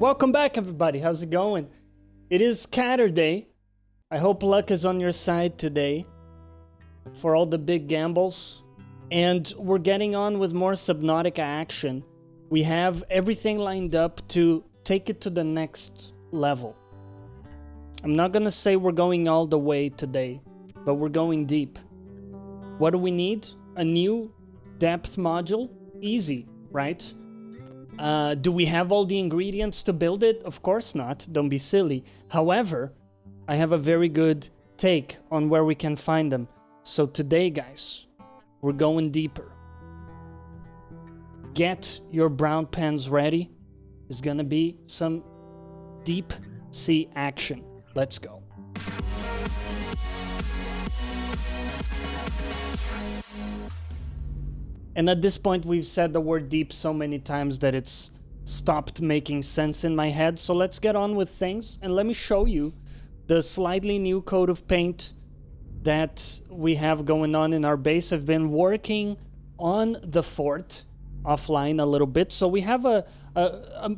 Welcome back, everybody. How's it going? It is Saturday. I hope luck is on your side today for all the big gambles. And we're getting on with more Subnautica action. We have everything lined up to take it to the next level. I'm not gonna say we're going all the way today, but we're going deep. What do we need? A new depth module? Easy, right? Do we have all the ingredients to build it? Of course not. Don't be silly. However, I have a very good take on where we can find them. So today, guys, we're going deeper. Get your brown pens ready. There's gonna be some deep sea action. Let's go. And at this point, we've said the word deep so many times that it's stopped making sense in my head. So let's get on with things. And let me show you the slightly new coat of paint that we have going on in our base. I've been working on the fort offline a little bit. So we have a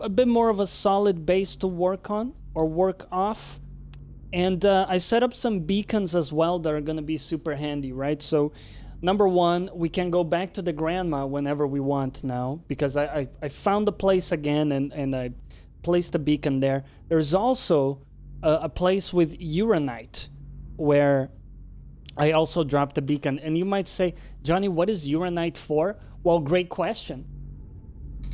bit more of a solid base to work on or work off. And I set up some beacons as well that are going to be super handy, right? So number one, we can go back to the grandma whenever we want now, because I found the place again and I placed a beacon there. There's also a place with uranite where I also dropped a beacon. And you might say, Johnny, what is uranite for? Well, great question.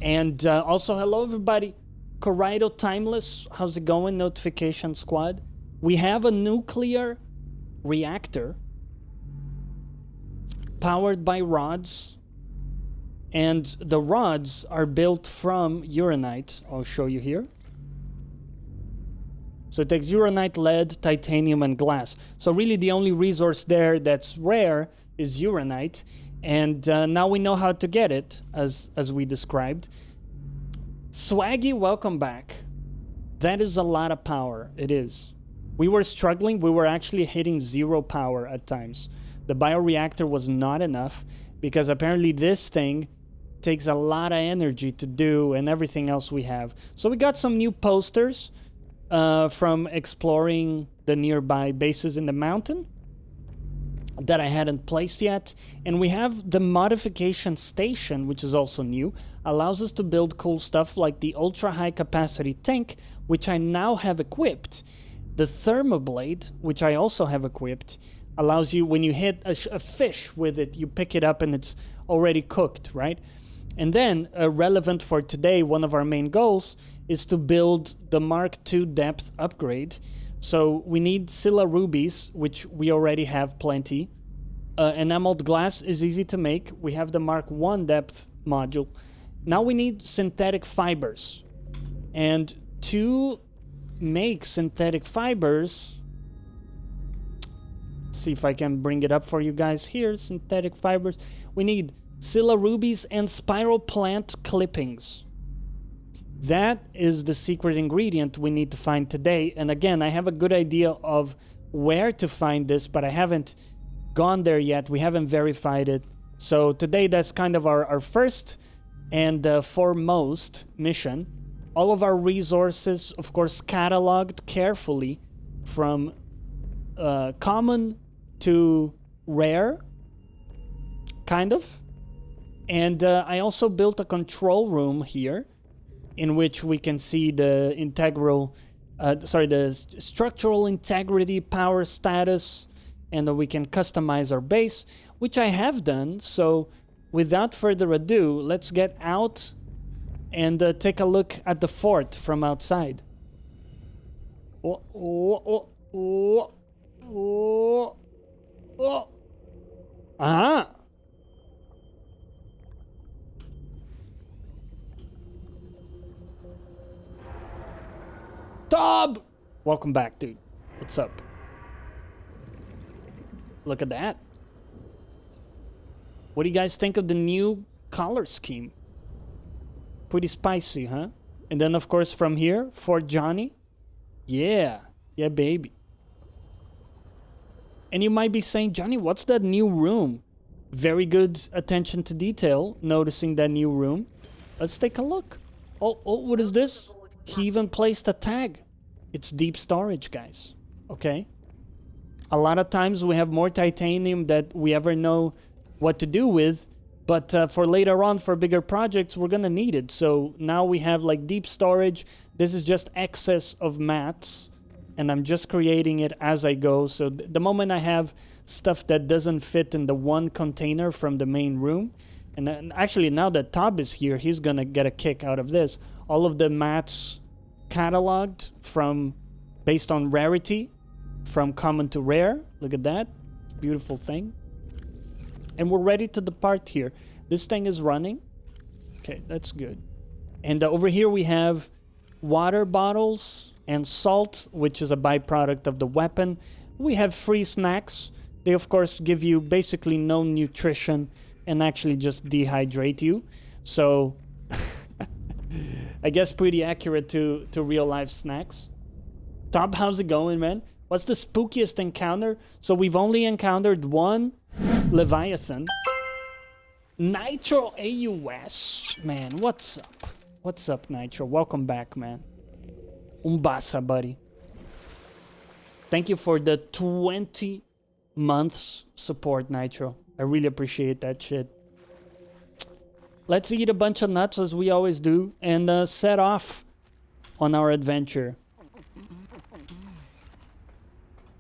And also, hello, everybody. Corrido Timeless, how's it going, Notification Squad? We have a nuclear reactor powered by rods, and the rods are built from uranite. I'll show you here. So it takes uranite, lead, titanium, and glass. So really the only resource there that's rare is uranite, and now we know how to get it, as we described. Swaggy, welcome back. That is a lot of power. It is. We were struggling. We were actually hitting 0 power at times. The bioreactor was not enough because apparently this thing takes a lot of energy to do and everything else we have. So we got some new posters from exploring the nearby bases in the mountain that I hadn't placed yet. And we have the modification station, which is also new, allows us to build cool stuff like the ultra high capacity tank, which I now have equipped. The thermoblade, which I also have equipped, allows you, when you hit a fish with it, you pick it up and it's already cooked, right? And then, relevant for today, one of our main goals is to build the Mark II depth upgrade. So we need Scylla rubies, which we already have plenty. Enameled glass is easy to make. We have the Mark I depth module. Now we need synthetic fibers. And to make synthetic fibers, see if I can bring it up for you guys here. Synthetic fibers. We need Scylla rubies and spiral plant clippings. That is the secret ingredient we need to find today. And again, I have a good idea of where to find this, but I haven't gone there yet. We haven't verified it. So today, that's kind of our first and foremost mission. All of our resources, of course, cataloged carefully from common to rare, kind of. And I also built a control room here in which we can see the the structural integrity, power status, and we can customize our base, which I have done. So without further ado, let's get out and take a look at the fort from outside. Aha! Tob! Welcome back, dude. What's up? Look at that. What do you guys think of the new color scheme? Pretty spicy, huh? And then, of course, from here, Fort Johnny. Yeah. Yeah, baby. And you might be saying, Johnny, what's that new room? Very good attention to detail, noticing that new room. Let's take a look. Oh, what is this? He even placed a tag. It's deep storage, guys. Okay? A lot of times we have more titanium that we ever know what to do with, but for later on, for bigger projects, we're gonna need it. So now we have like deep storage. This is just excess of mats, and I'm just creating it as I go. So the moment I have stuff that doesn't fit in the one container from the main room, and then actually now that Tob is here, he's gonna get a kick out of this. All of the mats cataloged from based on rarity, from common to rare. Look at that, beautiful thing. And we're ready to depart here. This thing is running. Okay, that's good. And over here we have water bottles and salt, which is a byproduct of the weapon. We have free snacks. They, of course, give you basically no nutrition and actually just dehydrate you. So, I guess pretty accurate to real-life snacks. Tob, how's it going, man? What's the spookiest encounter? So we've only encountered one Leviathan. Nitro AUS. Man, what's up? What's up, Nitro? Welcome back, man. Umbasa, buddy. Thank you for the 20 months support, Nitro. I really appreciate that shit. Let's eat a bunch of nuts as we always do and set off on our adventure.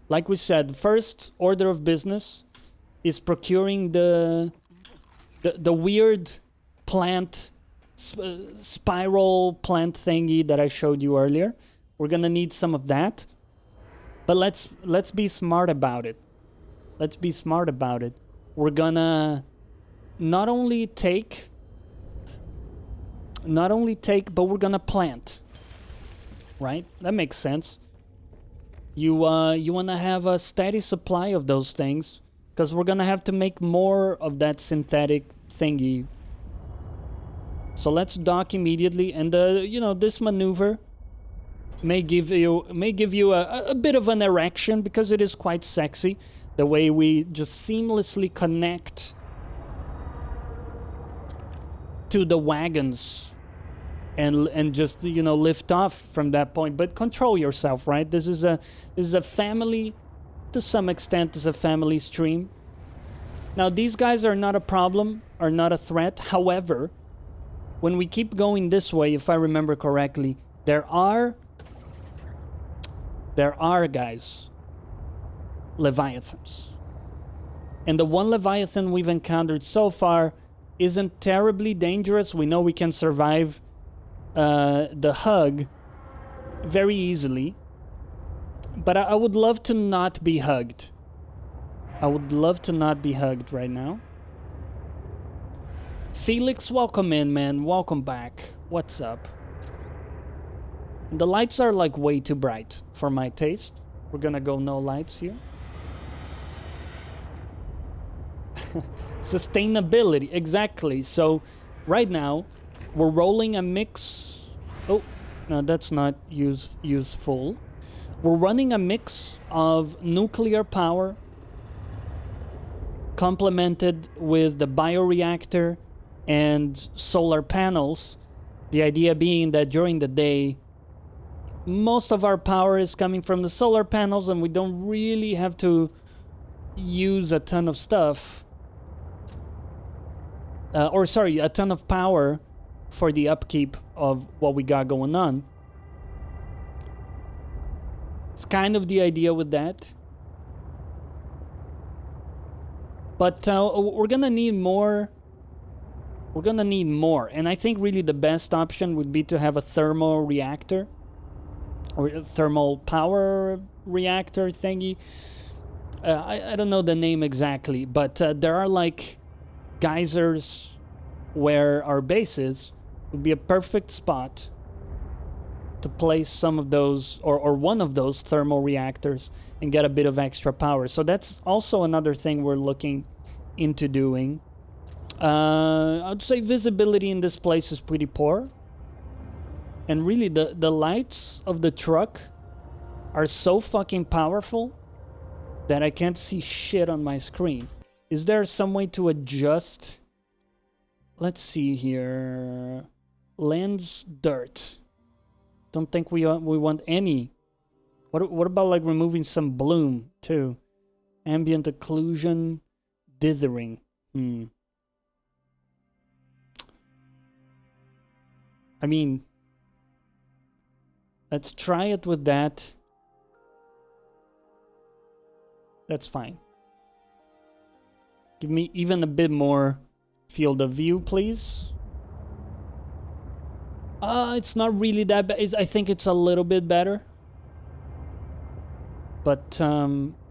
Like we said, first order of business is procuring the weird plant, spiral plant thingy that I showed you earlier. We're gonna need some of that. But let's be smart about it. Let's be smart about it. We're gonna not only take, but we're gonna plant. Right? That makes sense. You want to have a steady supply of those things, because we're going to have to make more of that synthetic thingy. So let's dock immediately, and this maneuver may give you a bit of an erection, because it is quite sexy the way we just seamlessly connect to the wagons. And just lift off from that point, but control yourself, right? This is a family, to some extent, is a family stream. Now these guys are not a problem, are not a threat. However, when we keep going this way, if I remember correctly, there are guys, Leviathans, and the one Leviathan we've encountered so far isn't terribly dangerous. We know we can survive the hug very easily, but I would love to not be hugged. I would love to not be hugged right now. Felix, welcome in, man. Welcome back. What's up? The lights are like way too bright for my taste. We're gonna go no lights here. Sustainability, exactly. So right now we're rolling a mix. Oh, no, that's not useful. We're running a mix of nuclear power complemented with the bioreactor and solar panels. The idea being that during the day, most of our power is coming from the solar panels, and we don't really have to use a ton of stuff. A ton of power for the upkeep of what we got going on. It's kind of the idea with that. But we're gonna need more. We're gonna need more. And I think really the best option would be to have a thermal reactor. Or a thermal power reactor thingy. I don't know the name exactly, but there are like geysers where our base is. Would be a perfect spot to place some of those, or one of those thermal reactors, and get a bit of extra power. So that's also another thing we're looking into doing. I'd say visibility in this place is pretty poor. And really, the lights of the truck are so fucking powerful that I can't see shit on my screen. Is there some way to adjust? Let's see here. Lens dirt. don't think we want any. What about like removing some bloom too? Ambient occlusion, dithering. I mean, let's try it with that. That's fine. Give me even a bit more field of view, please. It's not really that bad. I think it's a little bit better. But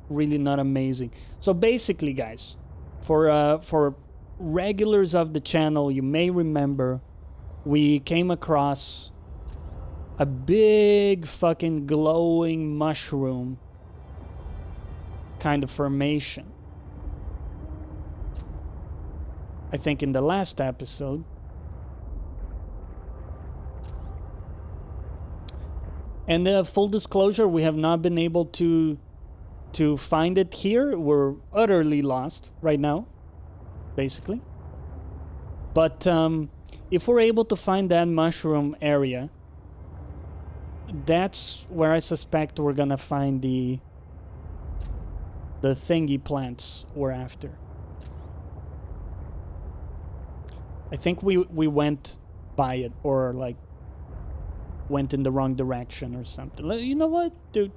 really not amazing. So basically, guys, for regulars of the channel, you may remember we came across a big fucking glowing mushroom kind of formation. I think in the last episode. And full disclosure, we have not been able to find it here. We're utterly lost right now, basically. But if we're able to find that mushroom area, that's where I suspect we're gonna find the thingy plants we're after. I think we went by it, or like went in the wrong direction or something. You know what, dude?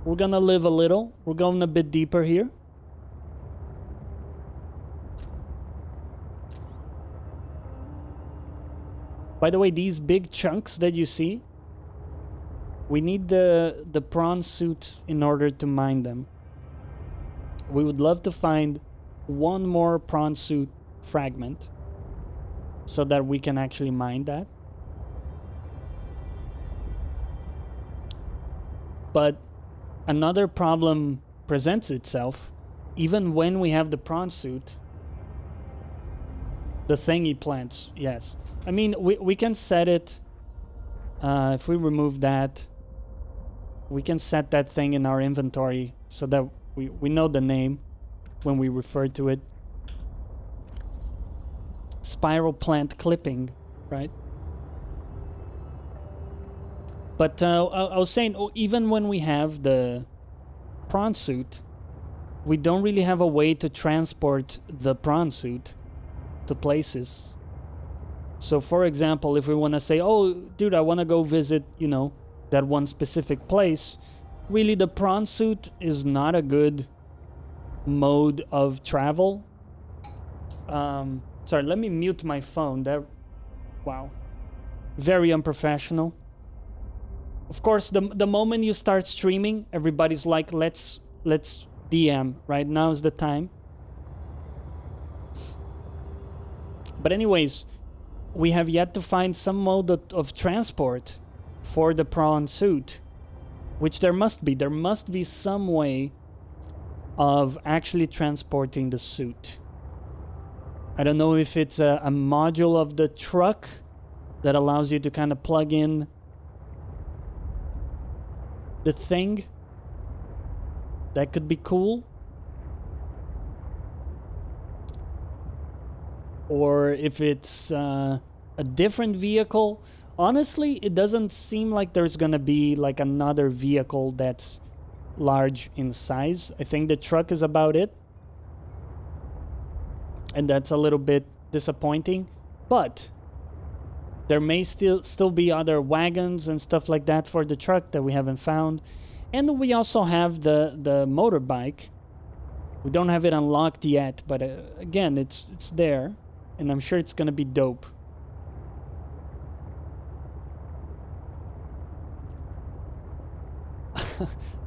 We're gonna live a little. We're going a bit deeper here. By the way, these big chunks that you see, we need the prawn suit in order to mine them. We would love to find one more prawn suit fragment so that we can actually mine that. But another problem presents itself. Even when we have the prawn suit, the thingy plants, yes. I mean, we can set it, if we remove that, we can set that thing in our inventory so that we know the name when we refer to it. Spiral plant clipping, right? But I was saying, even when we have the prawn suit, we don't really have a way to transport the prawn suit to places. So, for example, if we want to say, oh, dude, I want to go visit, you know, that one specific place, really the prawn suit is not a good mode of travel. Sorry, let me mute my phone. Wow. Very unprofessional. Of course, the moment you start streaming, everybody's like, let's DM, right? Now's the time. But anyways, we have yet to find some mode of transport for the prawn suit, which there must be. There must be some way of actually transporting the suit. I don't know if it's a module of the truck that allows you to kind of plug in the thing. That could be cool. Or if it's a different vehicle. Honestly, it doesn't seem like there's gonna be like another vehicle that's large in size. I think the truck is about it. And that's a little bit disappointing. But there may still be other wagons and stuff like that for the truck that we haven't found. And we also have the motorbike. We don't have it unlocked yet, but again, it's there. And I'm sure it's gonna be dope.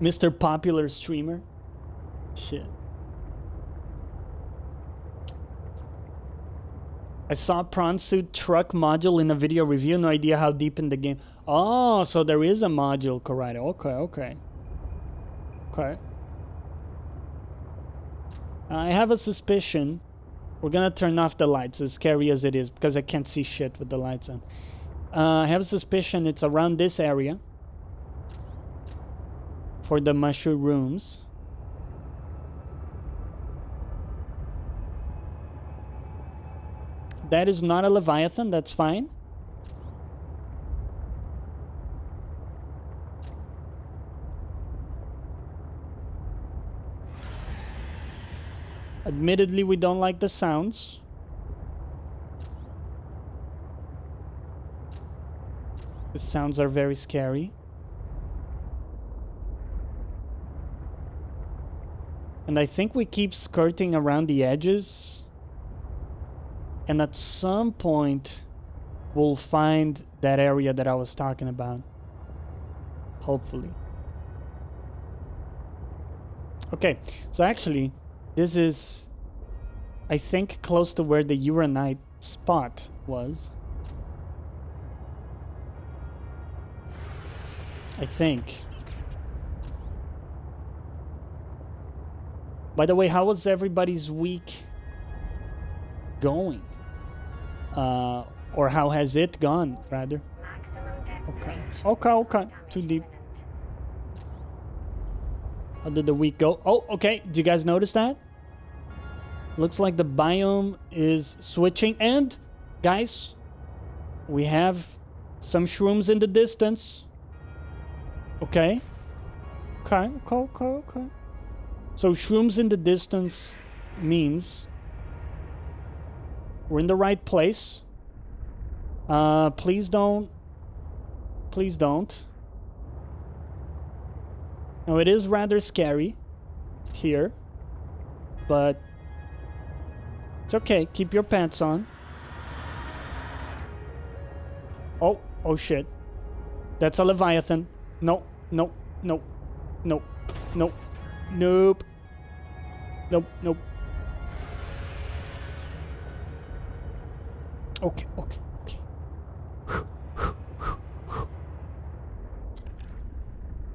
Mr. Popular Streamer. Shit. I saw Prawn Suit truck module in a video review. No idea how deep in the game. Oh, so there is a module, correct. Okay. I have a suspicion. We're gonna turn off the lights, as scary as it is, because I can't see shit with the lights on. I have a suspicion it's around this area for the mushrooms. That is not a Leviathan, that's fine. Admittedly, we don't like the sounds. The sounds are very scary. And I think we keep skirting around the edges. And at some point, we'll find that area that I was talking about. Hopefully. Okay, so actually, this is, I think, close to where the Uranite spot was. I think. By the way, how was everybody's week going? Or how has it gone, rather? Okay. Too deep. How did the week go? Oh, okay. Do you guys notice that? Looks like the biome is switching. And, guys, we have some shrooms in the distance. Okay. Okay. So shrooms in the distance means we're in the right place. Please don't. Now it is rather scary here, but it's okay. Keep your pants on. Oh shit. That's a Leviathan. Nope. Okay.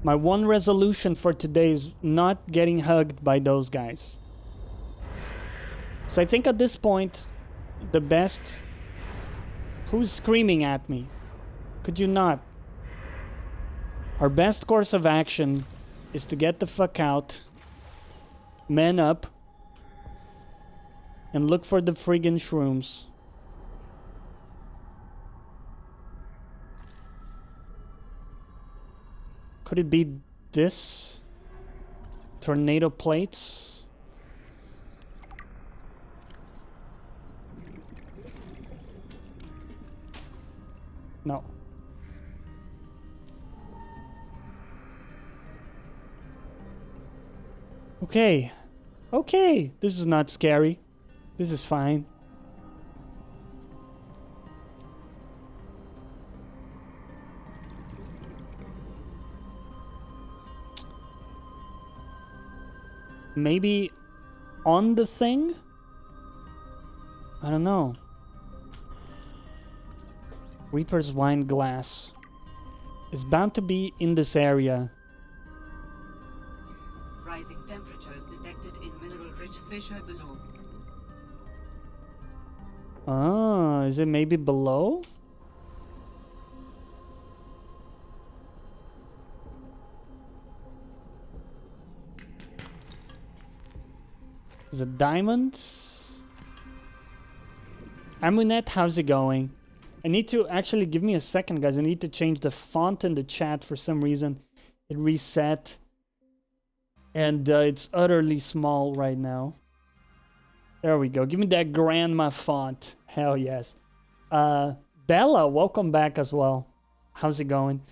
My one resolution for today is not getting hugged by those guys. So I think at this point, the best... Who's screaming at me? Could you not? Our best course of action is to get the fuck out, man up, and look for the friggin' shrooms. Could it be this? Tornado plates? No. Okay. This is not scary. This is fine. Maybe on the thing? I don't know. Reaper's wine glass is bound to be in this area. Rising temperatures detected in mineral-rich fissure below. Ah, is it maybe below? Is it diamonds? Amunet, how's it going? I need to actually give me a second, guys. I need to change the font in the chat for some reason. It reset. And it's utterly small right now. There we go. Give me that grandma font. Hell yes. Bella, welcome back as well. How's it going?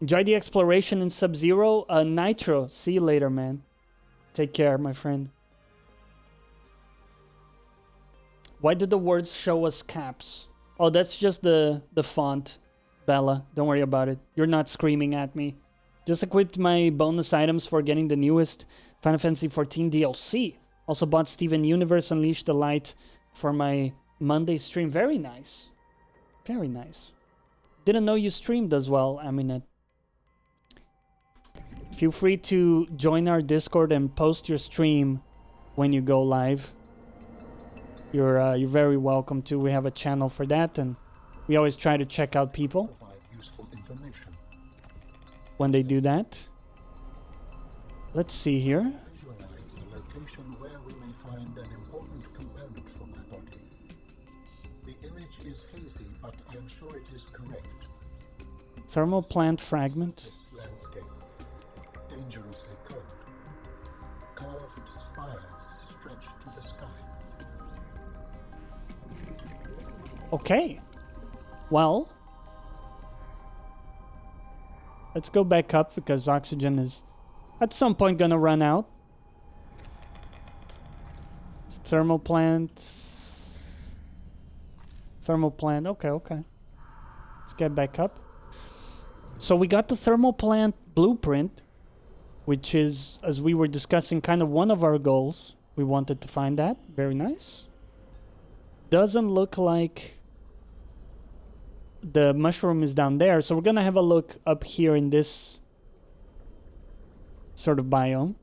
Enjoy the exploration in Sub-Zero. Nitro, see you later, man. Take care, my friend. Why do the words show us caps? Oh, that's just the font, Bella. Don't worry about it. You're not screaming at me. Just equipped my bonus items for getting the newest Final Fantasy XIV DLC. Also bought Steven Universe Unleashed the Light for my Monday stream. Very nice. Very nice. Didn't know you streamed as well, Aminet. Feel free to join our Discord and post your stream when you go live. You're very welcome to. We have a channel for that, and we always try to check out people when they do that. Let's see here. Visualize the location where we may find an important component from the body. The image is hazy, but I am sure it is correct. Thermal plant fragment. This landscape, dangerously cold. Carved spires stretch to the sky. Okay. Well, let's go back up because oxygen is at some point gonna run out. Thermal plant. Thermal plant. Okay, okay. Let's get back up. So we got the thermal plant blueprint, which is, as we were discussing, kind of one of our goals. We wanted to find that. Very nice. Doesn't look like the mushroom is down there, so we're gonna have a look up here in this sort of biome.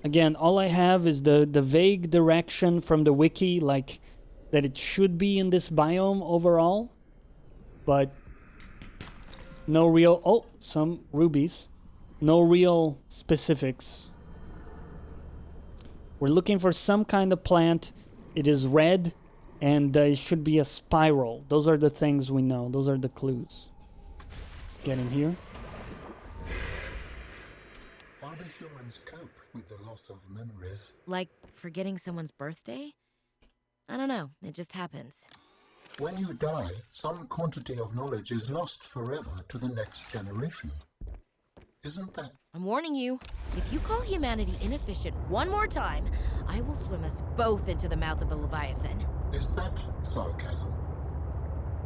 Again, all I have is the vague direction from the wiki, like that it should be in this biome overall, but no real... Oh, some rubies. No real specifics. We're looking for some kind of plant. It is red, and it should be a spiral. Those are the things we know. Those are the clues. Let's get in here. How do humans cope with the loss of memories? Like forgetting someone's birthday? I don't know, it just happens. When you die, some quantity of knowledge is lost forever to the next generation. Isn't that... I'm warning you, if you call humanity inefficient one more time, I will swim us both into the mouth of a leviathan. is that sarcasm?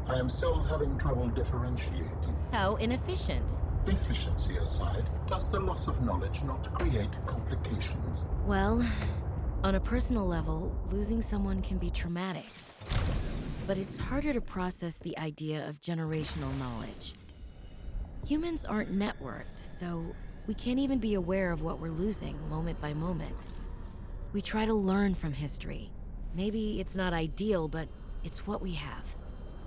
I am still having trouble differentiating. How inefficient? Efficiency aside, does the loss of knowledge not create complications? Well, on a personal level, losing someone can be traumatic. But it's harder to process the idea of generational knowledge. Humans aren't networked, so we can't even be aware of what we're losing moment by moment. We try to learn from history. Maybe it's not ideal, but it's what we have.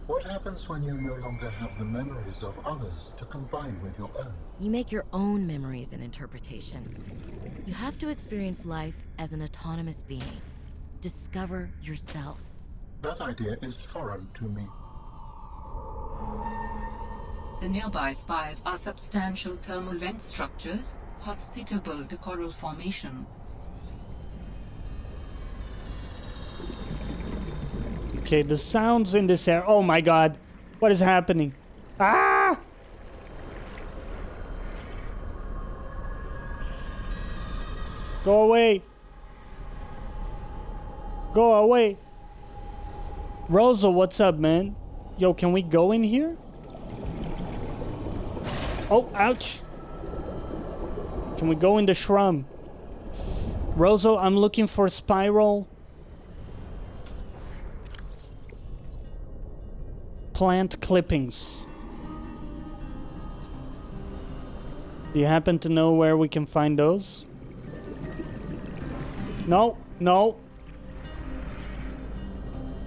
What happens when you no longer have the memories of others to combine with your own? You make your own memories and interpretations. You have to experience life as an autonomous being. Discover yourself. That idea is foreign to me. The nearby spires are substantial thermal vent structures, hospitable to coral formation. Okay, the sounds in this area. Oh my god. What is happening? Ah! Go away. Go away. Rosa, what's up, man? Yo, can we go in here? Oh, ouch. Can we go in the shrum? Rosa, I'm looking for spiral plant clippings. Do you happen to know where we can find those? No, no.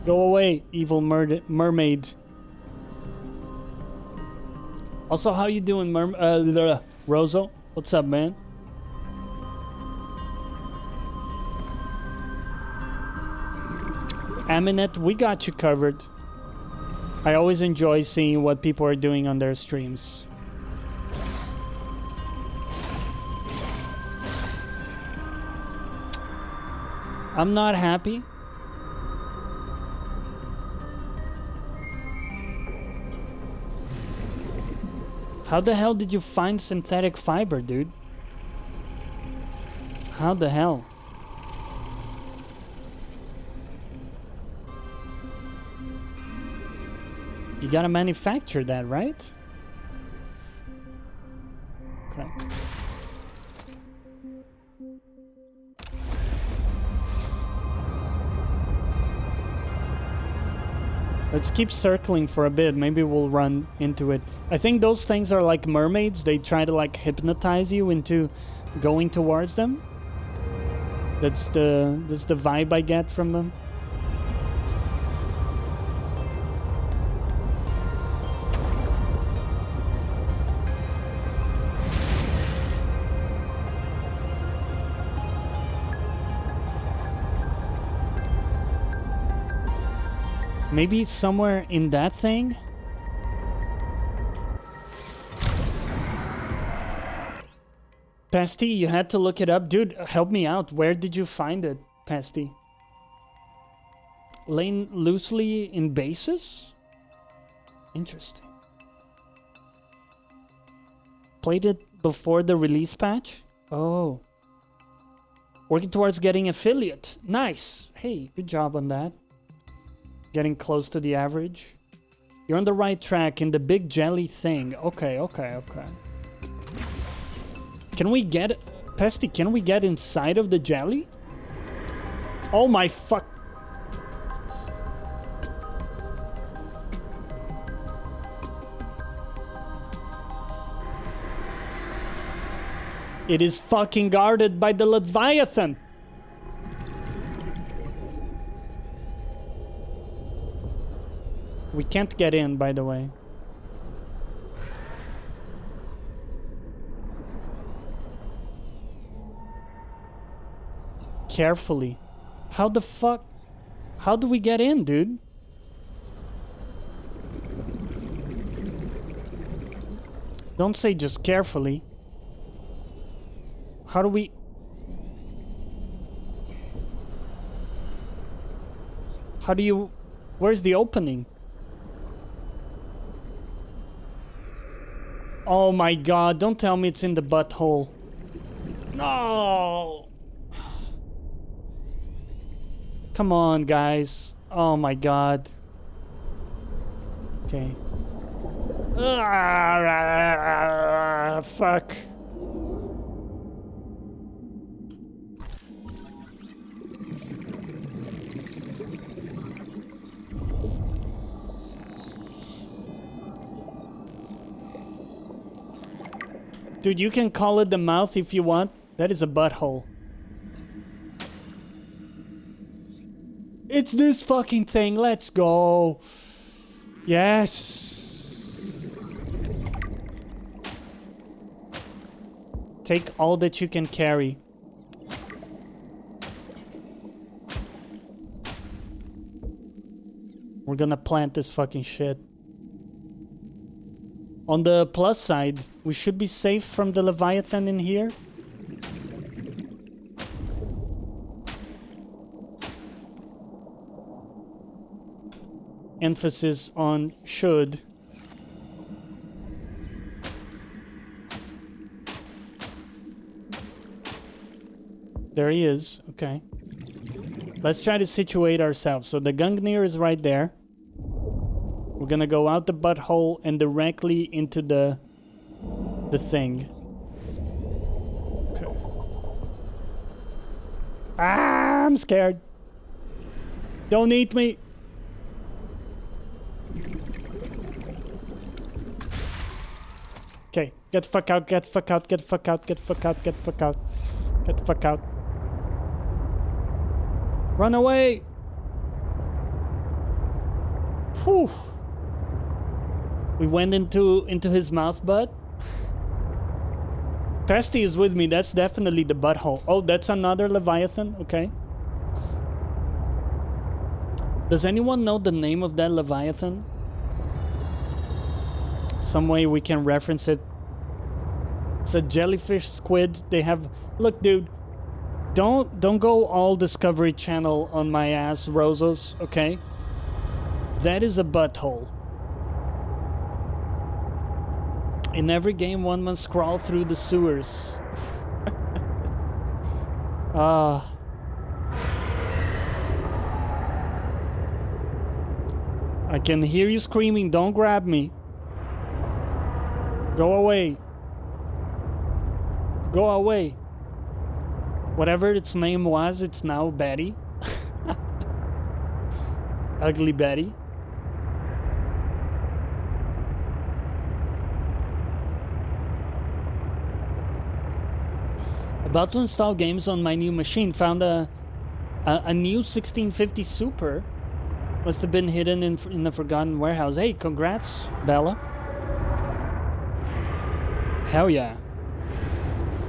Go away, evil mermaid. Also, how you doing, Rosa? What's up, man? Aminet, we got you covered. I always enjoy seeing what people are doing on their streams. I'm not happy. How the hell did you find synthetic fiber, dude? How the hell? You gotta manufacture that, right? Okay. Let's keep circling for a bit. Maybe we'll run into it. I think those things are like mermaids. They try to like hypnotize you into going towards them. That's the vibe I get from them. Maybe it's somewhere in that thing? Pasty, you had to look it up. Dude, help me out. Where did you find it, Pasty? Laying loosely in bases? Interesting. Played it before the release patch? Oh. Working towards getting affiliate. Nice. Hey, good job on that. Getting close to the average. You're on the right track in the big jelly thing. Okay. Can we get... Pesty, can we get inside of the jelly? Oh my fuck... It is fucking guarded by the Leviathan! We can't get in, by the way. Carefully. How the fuck? How do we get in, dude? Don't say just carefully. How do we... How do you... Where's the opening? Oh my god, don't tell me it's in the butthole. No! Come on, guys. Oh my god. Okay. Fuck. Dude, you can call it the mouth if you want. That is a butthole. It's this fucking thing. Let's go. Yes. Take all that you can carry. We're gonna plant this fucking shit. On the plus side, we should be safe from the Leviathan in here. Emphasis on should. There he is. Okay. Let's try to situate ourselves. So the Gungnir is right there. We're gonna go out the butthole and directly into the thing. Okay. Ah, I'm scared. Don't eat me. Okay, get the fuck out, get the fuck out, get the fuck out, get the fuck out, get the fuck out. Get the fuck out. Run away! Whew. We went into his mouth butt. Pesty is with me, that's definitely the butthole. Oh, that's another Leviathan? Okay. Does anyone know the name of that Leviathan? Some way we can reference it. It's a jellyfish squid. They have... Look, dude. Don't go all Discovery Channel on my ass, Rosos, okay? That is a butthole. In every game, one must crawl through the sewers. I can hear you screaming, don't grab me. Go away. Go away. Whatever its name was, it's now Betty. Ugly Betty. About to install games on my new machine. Found a new 1650 Super. Must have been hidden in the forgotten warehouse. Hey, congrats, Bella. Hell yeah.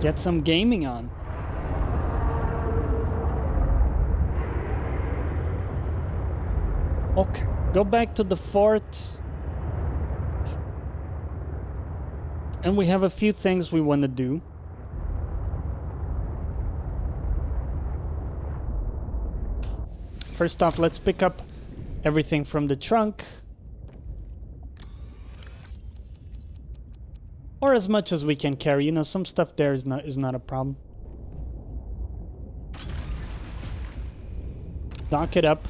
Get some gaming on. Okay, go back to the fort. And we have a few things we want to do. first off, let's pick up everything from the trunk. Or as much as we can carry. You know, some stuff there is not a problem. Dock it up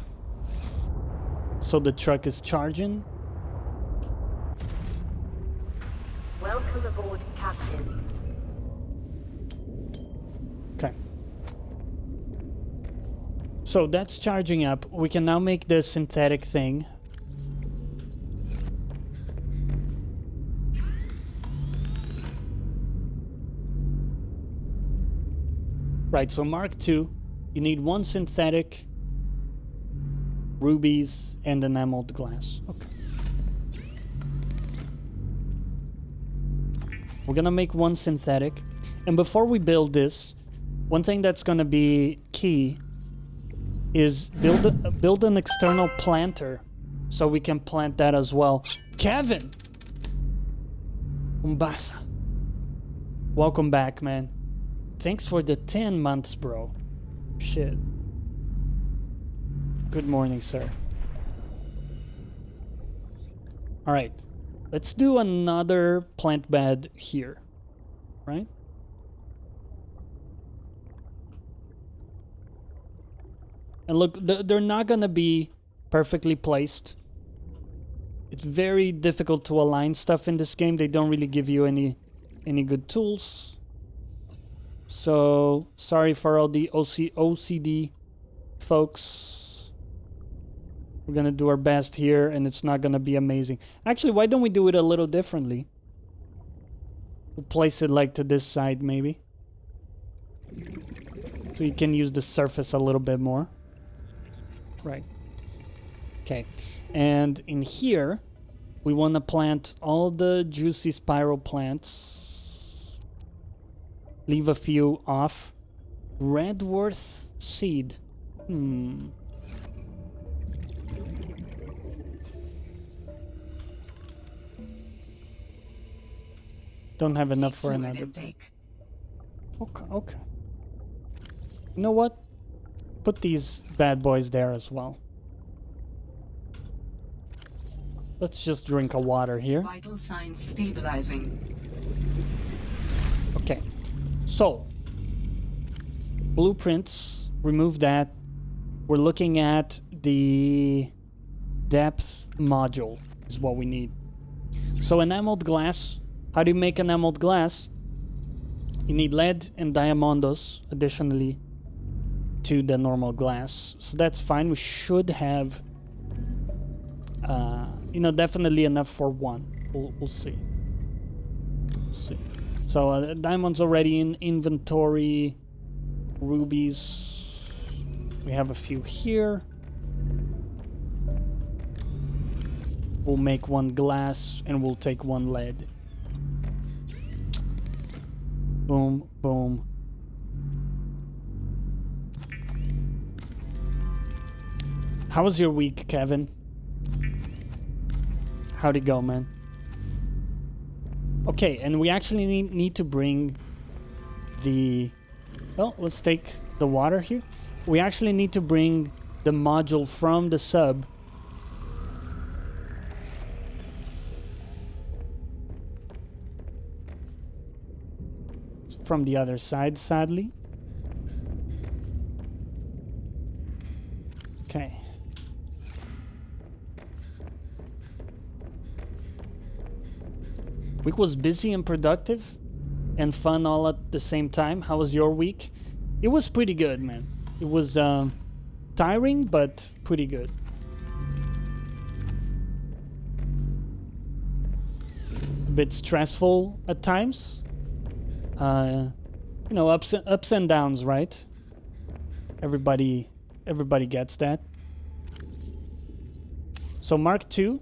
so the truck is charging. Welcome aboard, Captain. Okay. So that's charging up. We can now make the synthetic thing. Right, so Mark II, you need 1 synthetic, rubies, and enameled glass. Okay. We're gonna make 1 synthetic. And before we build this, one thing that's gonna be key is build an external planter so we can plant that as well. Kevin! Umbasa. Welcome back, man. Thanks for the 10 months, bro. Shit. Good morning, sir. Alright. Let's do another plant bed here. Right? And look, they're not gonna be perfectly placed. It's very difficult to align stuff in this game. They don't really give you any good tools. So, sorry for all the OCD folks. We're gonna do our best here, and it's not gonna be amazing. Actually, why don't we do it a little differently? We'll place it like to this side, maybe. So you can use the surface a little bit more. Right. Okay. And in here, we want to plant all the juicy spiral plants. Leave a few off. Redworth seed. Don't have enough for another. Okay, okay. You know what? Put these bad boys there as well. Let's just drink a water here. Vital signs stabilizing. Okay. So, blueprints, remove that. We're looking at the depth module is what we need. So enameled glass. How do you make enameled glass? You need lead and diamondos additionally to the normal glass. So that's fine. We should have, you know, definitely enough for one. We'll see. We'll see. So diamonds already in inventory. Rubies. We have a few here. We'll make one glass and we'll take one lead. Boom, boom. How was your week, Kevin? How'd it go, man? Okay, and we actually need to bring the... Well, let's take the water here. We actually need to bring the module from the sub from the other side, sadly. Okay. Week was busy and productive and fun all at the same time. How was your week? It was pretty good, man. It was tiring, but pretty good. A bit stressful at times. You know, ups and downs, right? Everybody gets that. So Mark II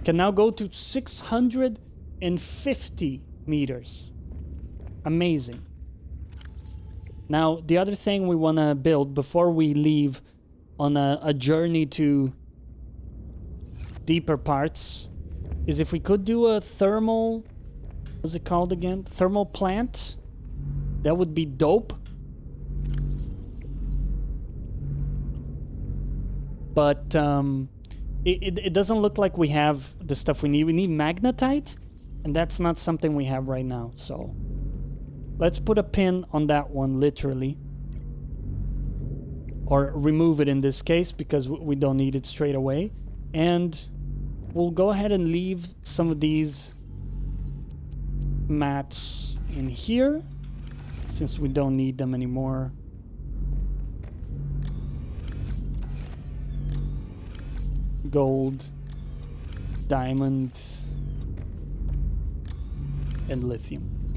can now go to 650 meters. Amazing. Now, the other thing we want to build before we leave on a journey to deeper parts is if we could do a thermal... What's it called again? Thermal plant? That would be dope. But it doesn't look like we have the stuff we need. We need magnetite, and that's not something we have right now. So let's put a pin on that one, literally. Or remove it in this case, because we don't need it straight away. And we'll go ahead and leave some of these mats in here, since we don't need them anymore. Gold, diamond, and lithium.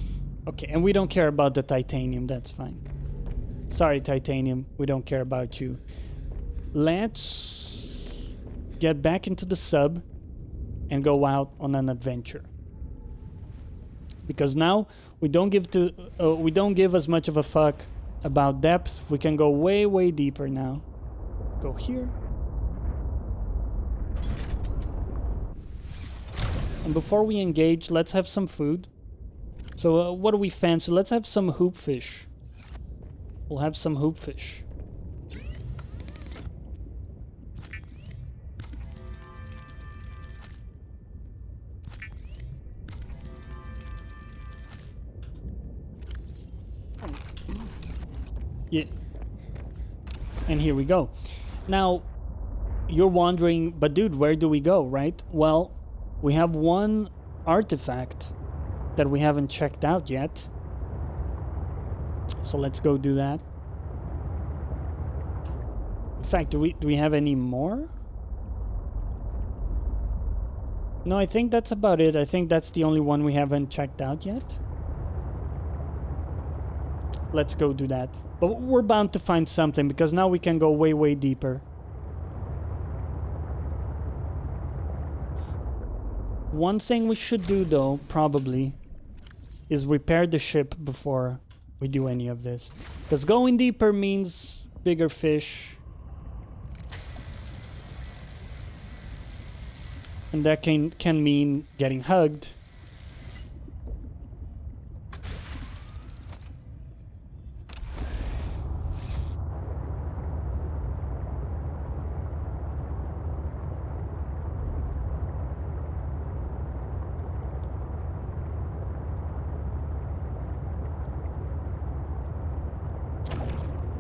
Okay, and we don't care about the titanium, that's fine. Sorry, titanium, we don't care about you. Let's get back into the sub and go out on an adventure. Because now we don't give as much of a fuck about depth. We can go way, way deeper now. Go here. And before we engage, let's have some food. So what do we fancy? Let's have some hoopfish. We'll have some hoopfish. Yeah. And here we go. Now, you're wondering, but dude, where do we go, right? Well, we have one artifact that we haven't checked out yet. So let's go do that. In fact, do we have any more? No, I think that's about it. I think that's the only one we haven't checked out yet. Let's go do that. But we're bound to find something, because now we can go way, way deeper. One thing we should do, though, probably, is repair the ship before we do any of this. Because going deeper means bigger fish. And that can mean getting hugged.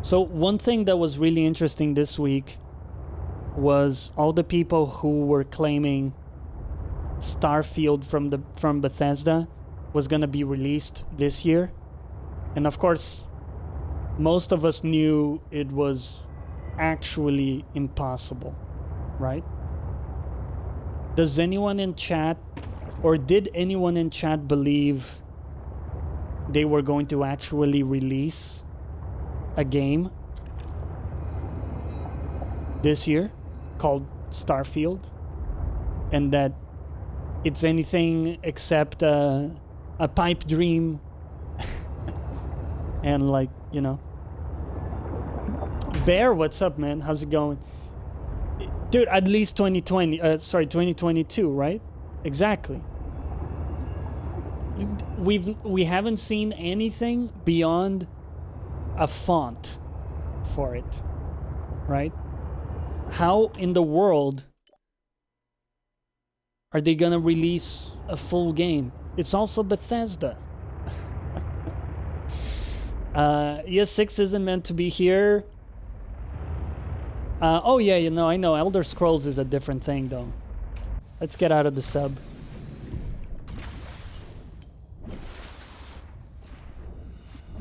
So one thing that was really interesting this week was all the people who were claiming Starfield from Bethesda was going to be released this year. And of course, most of us knew it was actually impossible, right? Does anyone in chat, or did anyone in chat believe they were going to actually release a game this year called Starfield, and that it's anything except a pipe dream? And like, you know, Bear, what's up, man? How's it going? Dude, at least 2022, right? Exactly. We haven't seen anything beyond a font for it, right? How in the world are they gonna release a full game? It's also Bethesda. Yes, 6 isn't meant to be here. Oh yeah, you know, I know. Elder Scrolls is a different thing, though. Let's get out of the sub.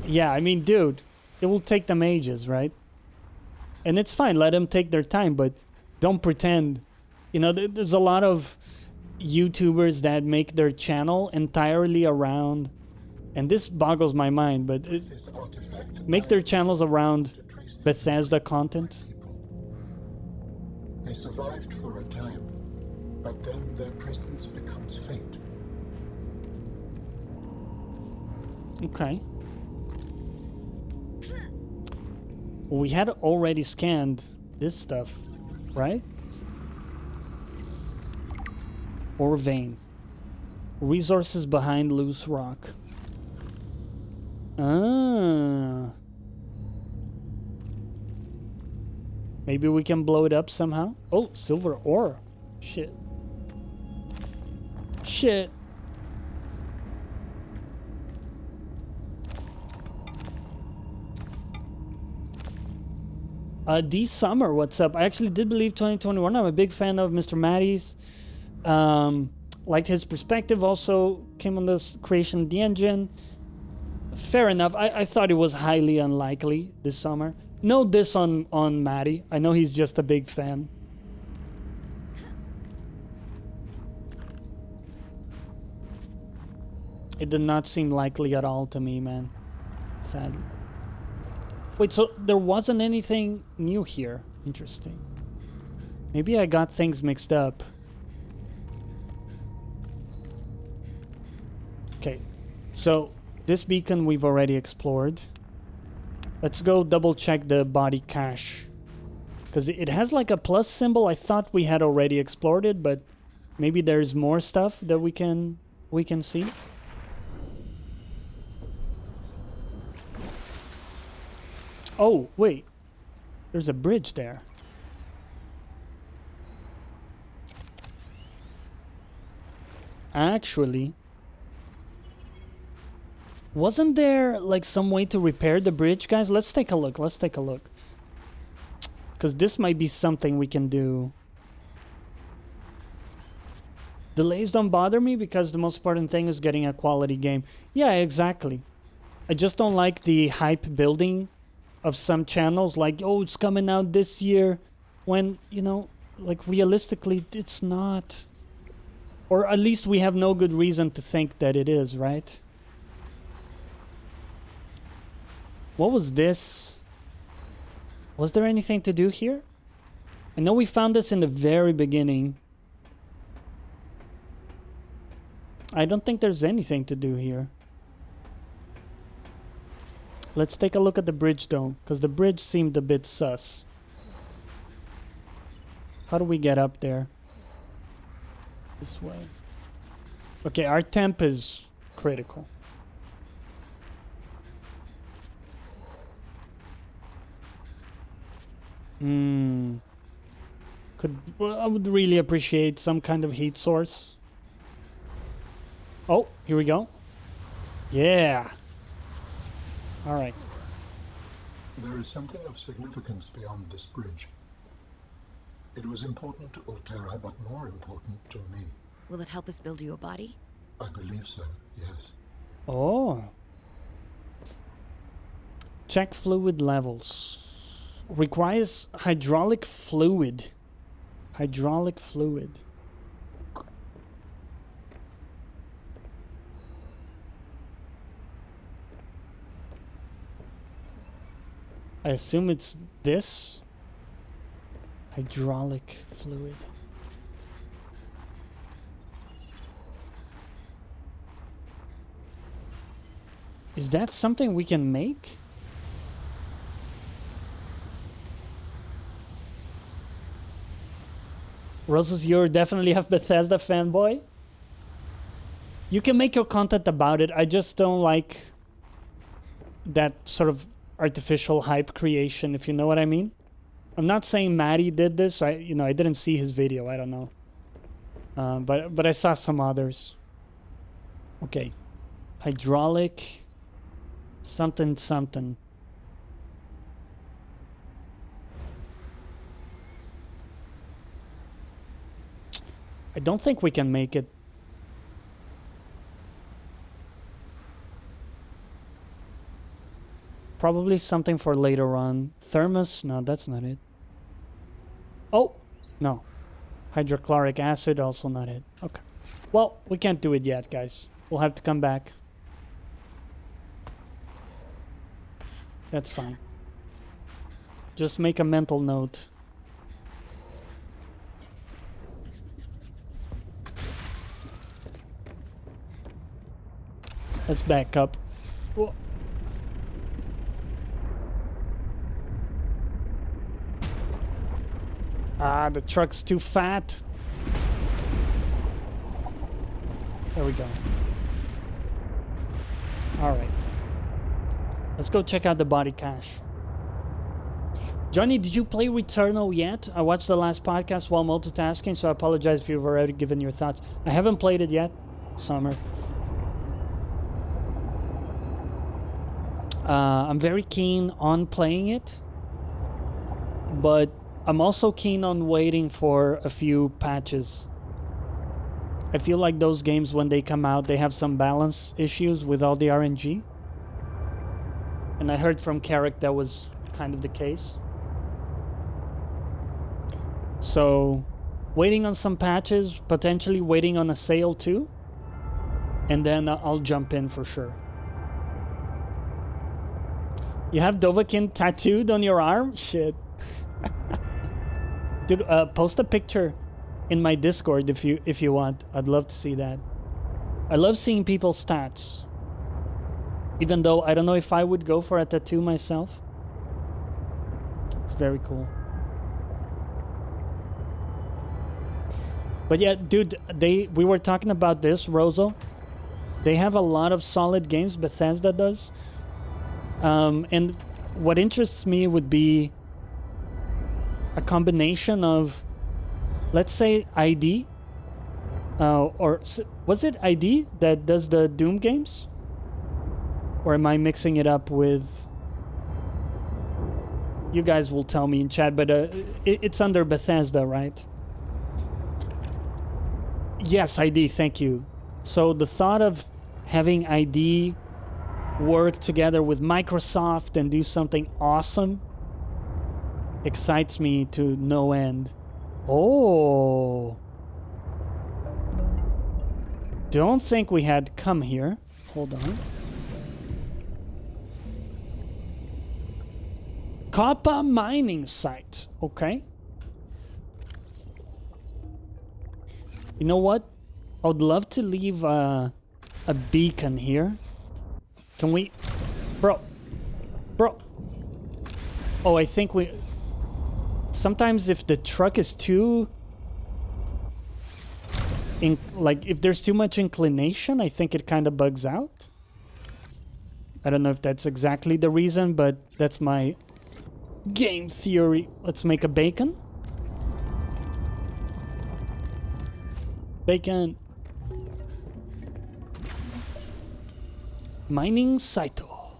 Yeah, I mean, dude, it will take them ages, right? And it's fine, let them take their time, but don't pretend. You know, there's a lot of YouTubers that make their channel entirely around, and this boggles my mind, but make their channels around Bethesda content. They survived for a time, but then their presence becomes faint. Okay. We had already scanned this stuff, right? Or vein. Resources behind loose rock. Ah. Maybe we can blow it up somehow. Oh, silver ore. Shit. Shit. D Summer, what's up? I actually did believe 2021. I'm a big fan of Mr. Matty's. Liked his perspective. Also came on this creation of the engine. Fair enough. I thought it was highly unlikely this summer. No diss on Matty. I know he's just a big fan. It did not seem likely at all to me, man. Sadly. Wait, so there wasn't anything new here? Interesting. Maybe I got things mixed up. Okay, so this beacon we've already explored. Let's go double check the body cache. Because it has like a plus symbol. I thought we had already explored it, but maybe there's more stuff that we can see. Oh, wait. There's a bridge there. Actually, wasn't there like some way to repair the bridge, guys? Let's take a look. Let's take a look. Because this might be something we can do. Delays don't bother me because the most important thing is getting a quality game. Yeah, exactly. I just don't like the hype building of some channels, like, oh, it's coming out this year, when, you know, like, realistically, it's not. Or at least we have no good reason to think that it is, right? What was this? Was there anything to do here? I know we found this in the very beginning. I don't think there's anything to do here. Let's take a look at the bridge though, because the bridge seemed a bit sus. How do we get up there? This way. Okay, our temp is critical. Well, I would really appreciate some kind of heat source. Oh, here we go. Yeah. All right. There is something of significance beyond this bridge. It was important to Ultera, but more important to me. Will it help us build you a body? I believe so, yes. Oh. Check fluid levels. Requires hydraulic fluid. Hydraulic fluid. I assume it's this. Hydraulic fluid. Is that something we can make? Roses, you're definitely a Bethesda fanboy. You can make your content about it. I just don't like that sort of artificial hype creation, if you know what I mean. I'm not saying Matty did this. I didn't see his video. I don't know. But I saw some others. Okay. Hydraulic something something. I don't think we can make it. Probably something for later on. Thermos? No, that's not it. Oh, no. Hydrochloric acid, also not it. Okay. Well, we can't do it yet, guys. We'll have to come back. That's fine. Just make a mental note. Let's back up. Whoa. Ah, the truck's too fat. There we go. All right. Let's go check out the body cache. Johnny, did you play Returnal yet? I watched the last podcast while multitasking, so I apologize if you've already given your thoughts. I haven't played it yet. Summer. I'm very keen on playing it, but I'm also keen on waiting for a few patches. I feel like those games, when they come out, they have some balance issues with all the RNG. And I heard from Carrick that was kind of the case. So, waiting on some patches, potentially waiting on a sale too. And then I'll jump in for sure. You have Dovahkiin tattooed on your arm? Shit. Dude, post a picture in my Discord if you want. I'd love to see that. I love seeing people's stats. Even though I don't know if I would go for a tattoo myself. It's very cool. But yeah, dude, we were talking about this, Rozo. They have a lot of solid games, Bethesda does. And what interests me would be a combination of, let's say, ID, or was it ID that does the Doom games? Or am I mixing it up with... You guys will tell me in chat, but it's under Bethesda, right? Yes, ID, thank you. So the thought of having ID work together with Microsoft and do something awesome excites me to no end. Oh. Don't think we had come here. Hold on. Copper mining site. Okay. You know what? I would love to leave a beacon here. Can we... Bro. Oh, I think we... Sometimes if the truck is too... like, if there's too much inclination, I think it kind of bugs out. I don't know if that's exactly the reason, but that's my game theory. Let's make a bacon. Bacon. Mining Saito.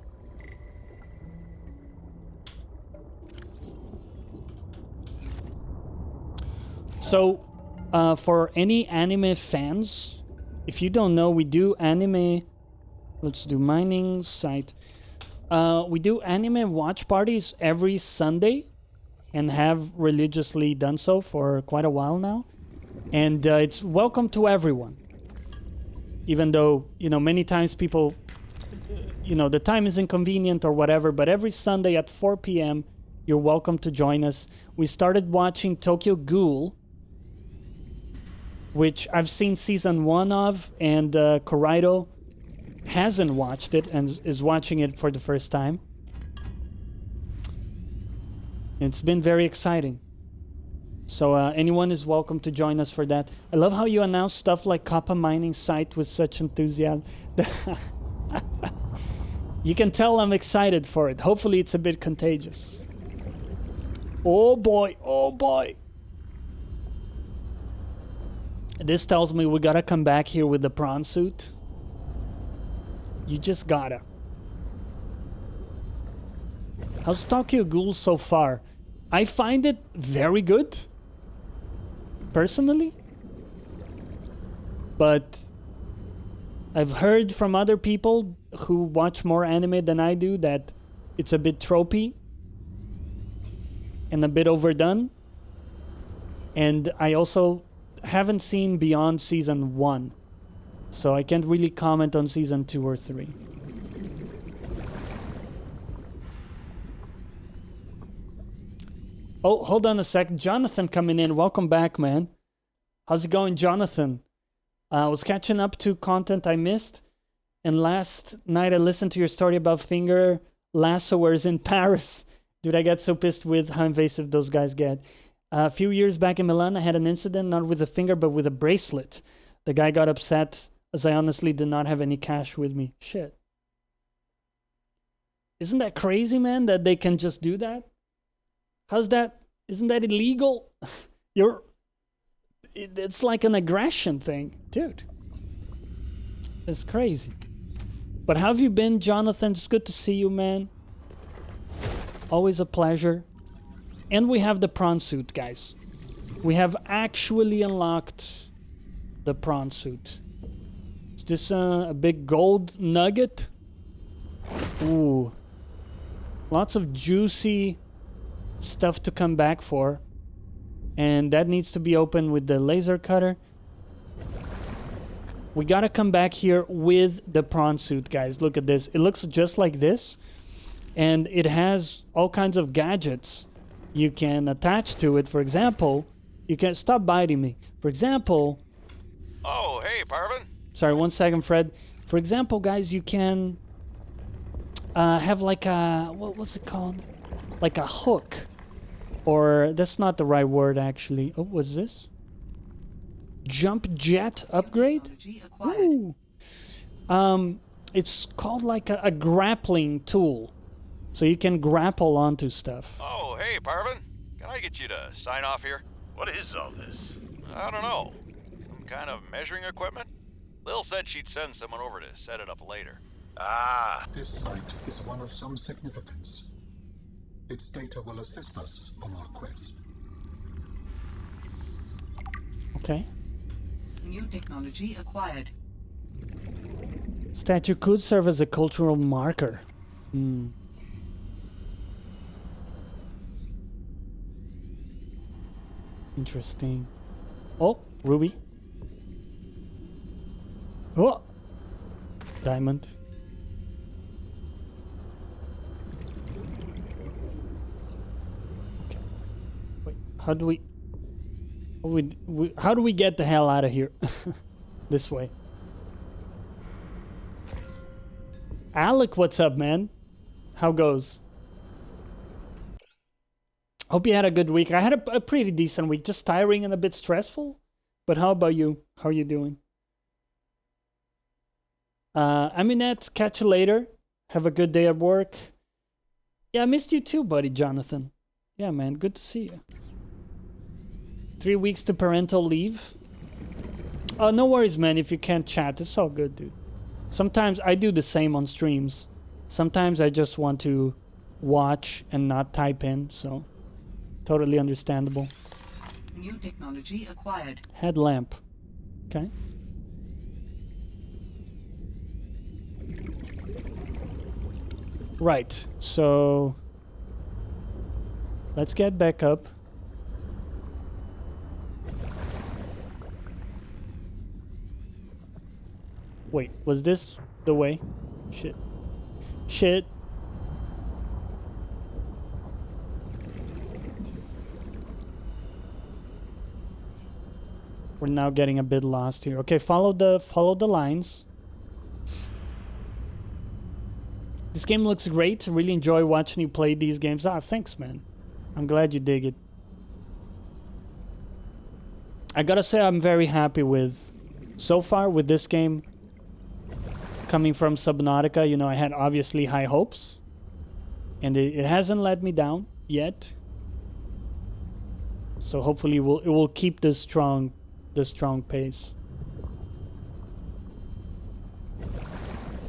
So, for any anime fans, if you don't know, we do anime... Let's do mining site. We do anime watch parties every Sunday and have religiously done so for quite a while now. And it's welcome to everyone. Even though, you know, many times people, you know, the time is inconvenient or whatever, but every Sunday at 4 p.m., you're welcome to join us. We started watching Tokyo Ghoul, which I've seen season 1 of, and Coraido hasn't watched it and is watching it for the first time. It's been very exciting. So anyone is welcome to join us for that. I love how you announce stuff like copper mining site with such enthusiasm. You can tell I'm excited for it. Hopefully it's a bit contagious. Oh boy, oh boy. This tells me we gotta come back here with the prawn suit. You just gotta. How's Tokyo Ghoul so far? I find it very good, personally. But I've heard from other people who watch more anime than I do that it's a bit tropey and a bit overdone. And I also haven't seen beyond season 1. So I can't really comment on season 2 or 3. Oh, hold on a sec. Jonathan coming in. Welcome back, man. How's it going, Jonathan? I was catching up to content I missed. And last night I listened to your story about finger lassoers in Paris. Dude, I got so pissed with how invasive those guys get. A few years back in Milan, I had an incident, not with a finger, but with a bracelet. The guy got upset as I honestly did not have any cash with me. Shit. Isn't that crazy, man, that they can just do that? How's that? Isn't that illegal? It's like an aggression thing, dude. It's crazy. But how have you been, Jonathan? It's good to see you, man. Always a pleasure. And we have the Prawn Suit, guys. We have actually unlocked the Prawn Suit. Is this a big gold nugget? Ooh. Lots of juicy stuff to come back for. And that needs to be opened with the laser cutter. We gotta come back here with the Prawn Suit, guys. Look at this. It looks just like this. And it has all kinds of gadgets you can attach to it. For example, you can... Stop biting me. For example... Oh, hey, Parvin. Sorry, 1 second, Fred. For example, guys, you can have like a... What's it called? Like a hook. Or, that's not the right word, actually. Oh, what's this? Jump jet upgrade? Ooh. It's called like a grappling tool. So you can grapple onto stuff. Oh, hey, Parvin. Can I get you to sign off here? What is all this? I don't know. Some kind of measuring equipment? Lil said she'd send someone over to set it up later. Ah, This site is one of some significance. Its data will assist us on our quest. Okay. New technology acquired. Statue could serve as a cultural marker. Hmm. Interesting. Oh, ruby. Oh, diamond. Okay. Wait, how do we get the hell out of here? This way. Alec, what's up, man? How goes? Hope you had a good week. I had a pretty decent week, just tiring and a bit stressful. But how about you? How are you doing? Aminette, catch you later. Have a good day at work. Yeah, I missed you too, buddy, Jonathan. Yeah, man, good to see you. 3 weeks to parental leave. Oh, no worries, man, if you can't chat. It's all good, dude. Sometimes I do the same on streams. Sometimes I just want to watch and not type in, so... Totally understandable. New technology acquired. Headlamp. Okay. Right, so... Let's get back up. Wait, was this the way? Shit. Shit. We're now getting a bit lost here. Okay, follow the lines. This game looks great. Really enjoy watching you play these games. Ah, thanks, man. I'm glad you dig it. I gotta say I'm very happy with, so far with this game. Coming from Subnautica, you know, I had obviously high hopes. And it hasn't let me down yet. So hopefully it will keep this strong pace.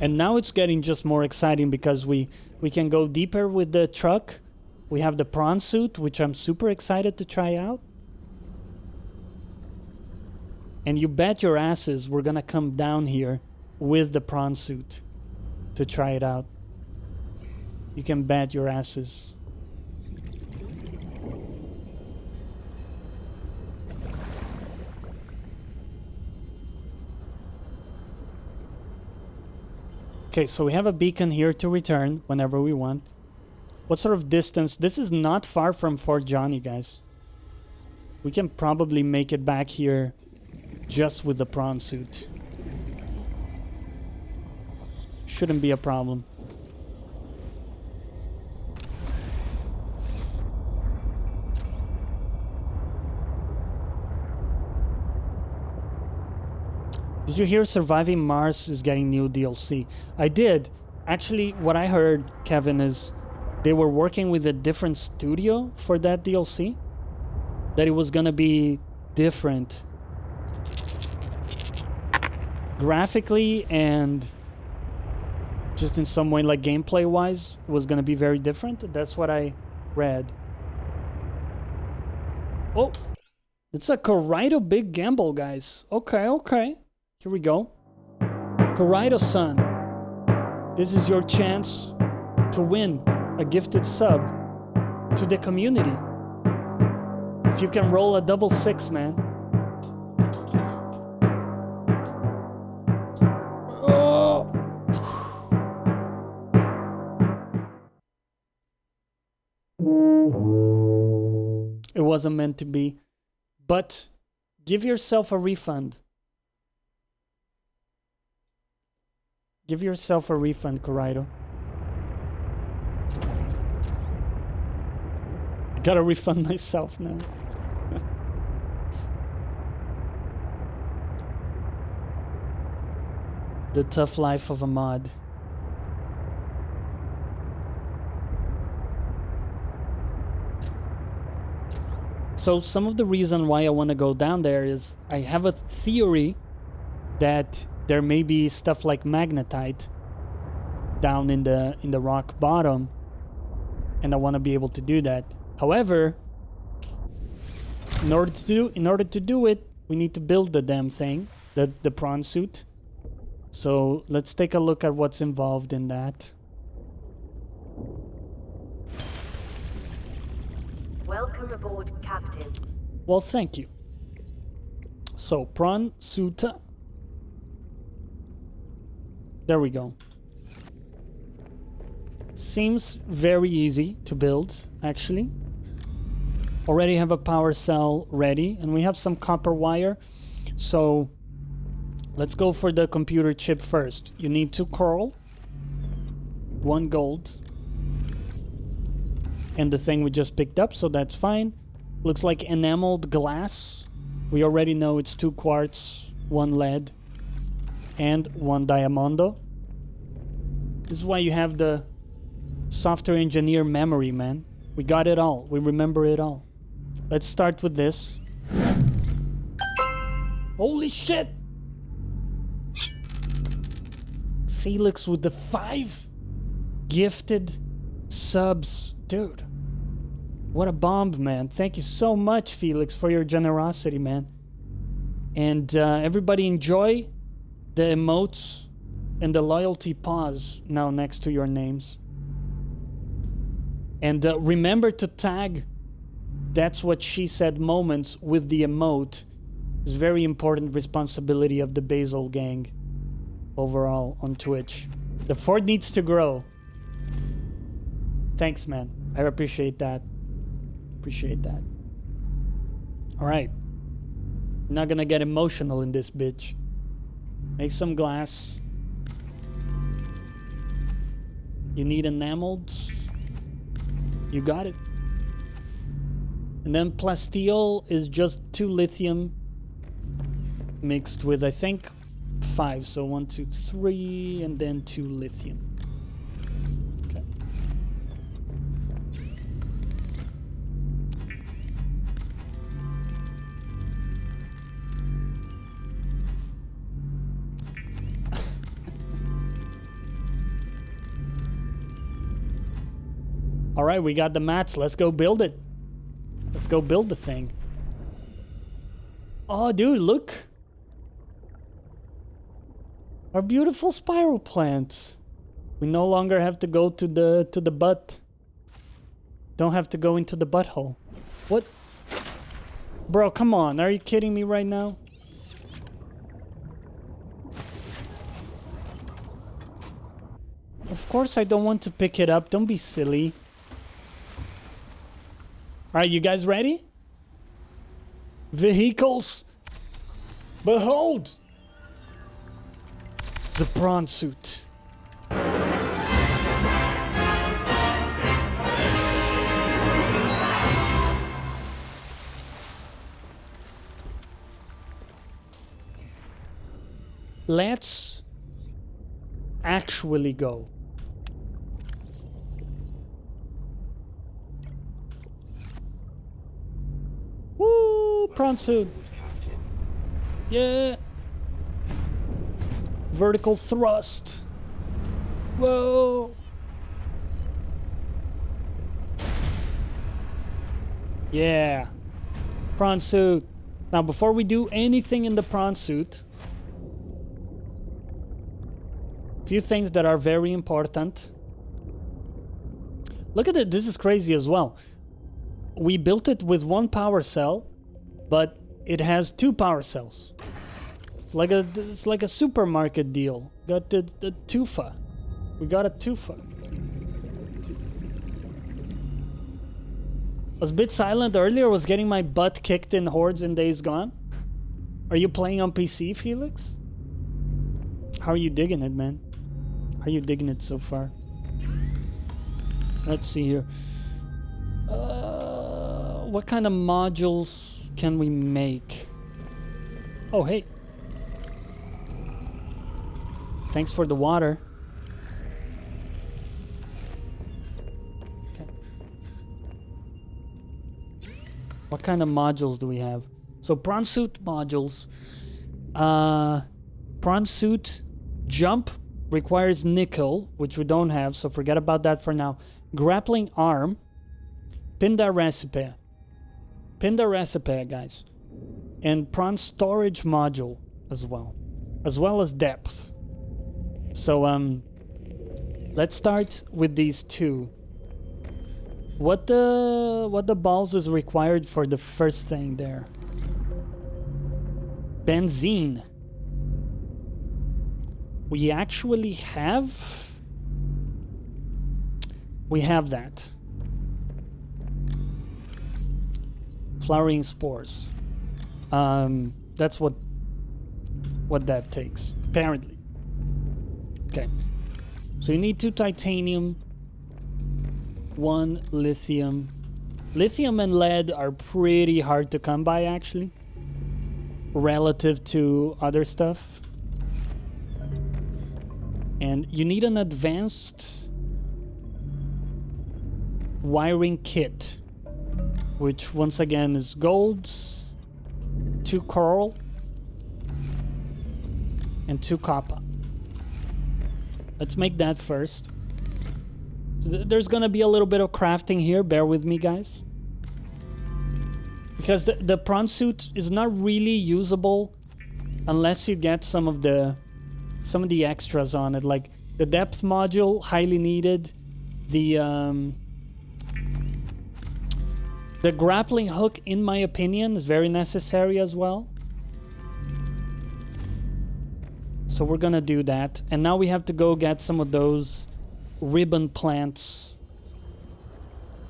And now it's getting just more exciting because we can go deeper with the truck. We have the Prawn Suit, which I'm super excited to try out. And you bet your asses we're gonna come down here with the Prawn Suit to try it out. You can bet your asses. Okay, so we have a beacon here to return whenever we want. What sort of distance? This is not far from Fort Johnny, guys. We can probably make it back here just with the Prawn Suit. Shouldn't be a problem. Did you hear Surviving Mars is getting new DLC? I did. Actually, what I heard, Kevin, is they were working with a different studio for that DLC. That it was gonna be different graphically and just in some way, like gameplay wise, was gonna be very different. That's what I read. Oh, it's a Coraido big gamble, guys. Okay, okay. Here we go. Coraido-san, this is your chance to win a gifted sub to the community. If you can roll a double 6, man. Oh. It wasn't meant to be. But give yourself a refund. Give yourself a refund, Coraido. I gotta refund myself now. The tough life of a mod. So some of the reason why I want to go down there is I have a theory that there may be stuff like magnetite down in the rock bottom, and I want to be able to do that. However, in order to do it, we need to build the damn thing, the prawn suit. So let's take a look at what's involved in that. Welcome aboard, Captain. Well, thank you. So, Prawn Suit. There we go. Seems very easy to build, actually. Already have a power cell ready, and we have some copper wire. So, let's go for the computer chip first. You need 2 coral, 1 gold, and the thing we just picked up, so that's fine. Looks like enameled glass. We already know it's 2 quartz, 1 lead, and 1 diamondo. This is why you have the software engineer memory, man. We got it all. We remember it all. Let's start with this. Holy shit! Felix with the 5 gifted subs. Dude. What a bomb, man. Thank you so much, Felix, for your generosity, man. And everybody enjoy the emotes and the loyalty pause now next to your names. And remember to tag That's What She Said moments with the emote. It's very important responsibility of the Basil gang overall on Twitch. The fort needs to grow. Thanks, man. I appreciate that. Appreciate that. Alright. Not gonna get emotional in this bitch. Make some glass. You need enameled. You got it. And then plasteel is just 2 lithium mixed with, I think, 5. So 1, 2, 3, and then 2 lithium. Okay. All right, we got the mats. Let's go build it. Let's go build the thing. Oh, dude, look. Our beautiful spiral plants. We no longer have to go to the butt. Don't have to go into the butthole. What? Bro, come on. Are you kidding me right now? Of course I don't want to pick it up. Don't be silly. Alright, you guys ready? Vehicles. Behold! The prawn suit. Let's actually go. Prawn Suit. Yeah. Vertical thrust. Whoa. Yeah. Prawn Suit. Now, before we do anything in the Prawn Suit, a few things that are very important. Look at it. This is crazy as well. We built it with one power cell, but it has 2 power cells. It's like a supermarket deal. Got the tufa. We got a tufa. I was a bit silent earlier. I was getting my butt kicked in Hordes in Days Gone. Are you playing on PC, Felix? How are you digging it, man? How are you digging it so far? Let's see here. What kind of modules can we make? Oh, hey. Thanks for the water. Okay. What kind of modules do we have? So Prawn Suit modules. Prawn Suit jump requires nickel, which we don't have, so forget about that for now. Grappling arm. Pinda recipe. Pinda recipe, guys. And prawn storage module as well as depth. So let's start with these 2. What the balls is required for the first thing there? Benzene. We actually have that. Flowering spores. That's what that takes, apparently. Okay. So you need 2 titanium, 1 lithium. Lithium and lead are pretty hard to come by, actually, relative to other stuff. And you need an advanced wiring kit, which once again is gold, 2 coral, and 2 copper. Let's make that first. So there's gonna be a little bit of crafting here, bear with me, guys. Because the Prawn Suit is not really usable unless you get some of the extras on it, like the depth module, highly needed. The grappling hook, in my opinion, is very necessary as well. So we're gonna do that. And now we have to go get some of those ribbon plants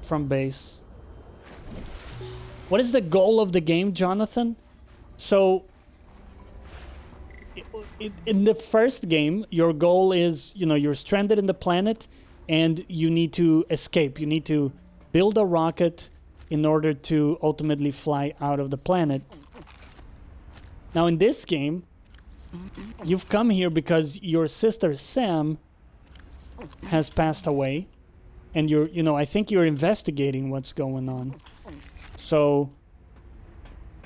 from base. What is the goal of the game, Jonathan? So in the first game, your goal is, you're stranded in the planet and you need to escape. You need to build a rocket in order to ultimately fly out of the planet. Now in this game, you've come here because your sister Sam has passed away, and I think you're investigating what's going on. So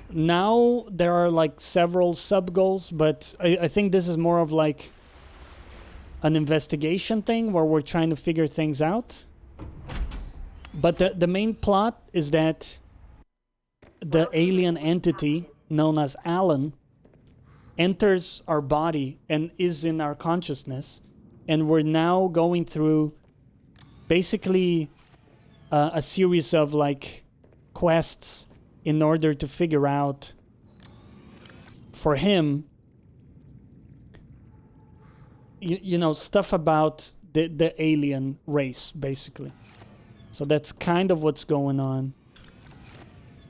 now there are like several sub goals, but I think this is more of like an investigation thing where we're trying to figure things out. But the main plot is that the alien entity known as Alan enters our body and is in our consciousness, and we're now going through basically a series of like quests in order to figure out for him stuff about the alien race, basically. So that's kind of what's going on.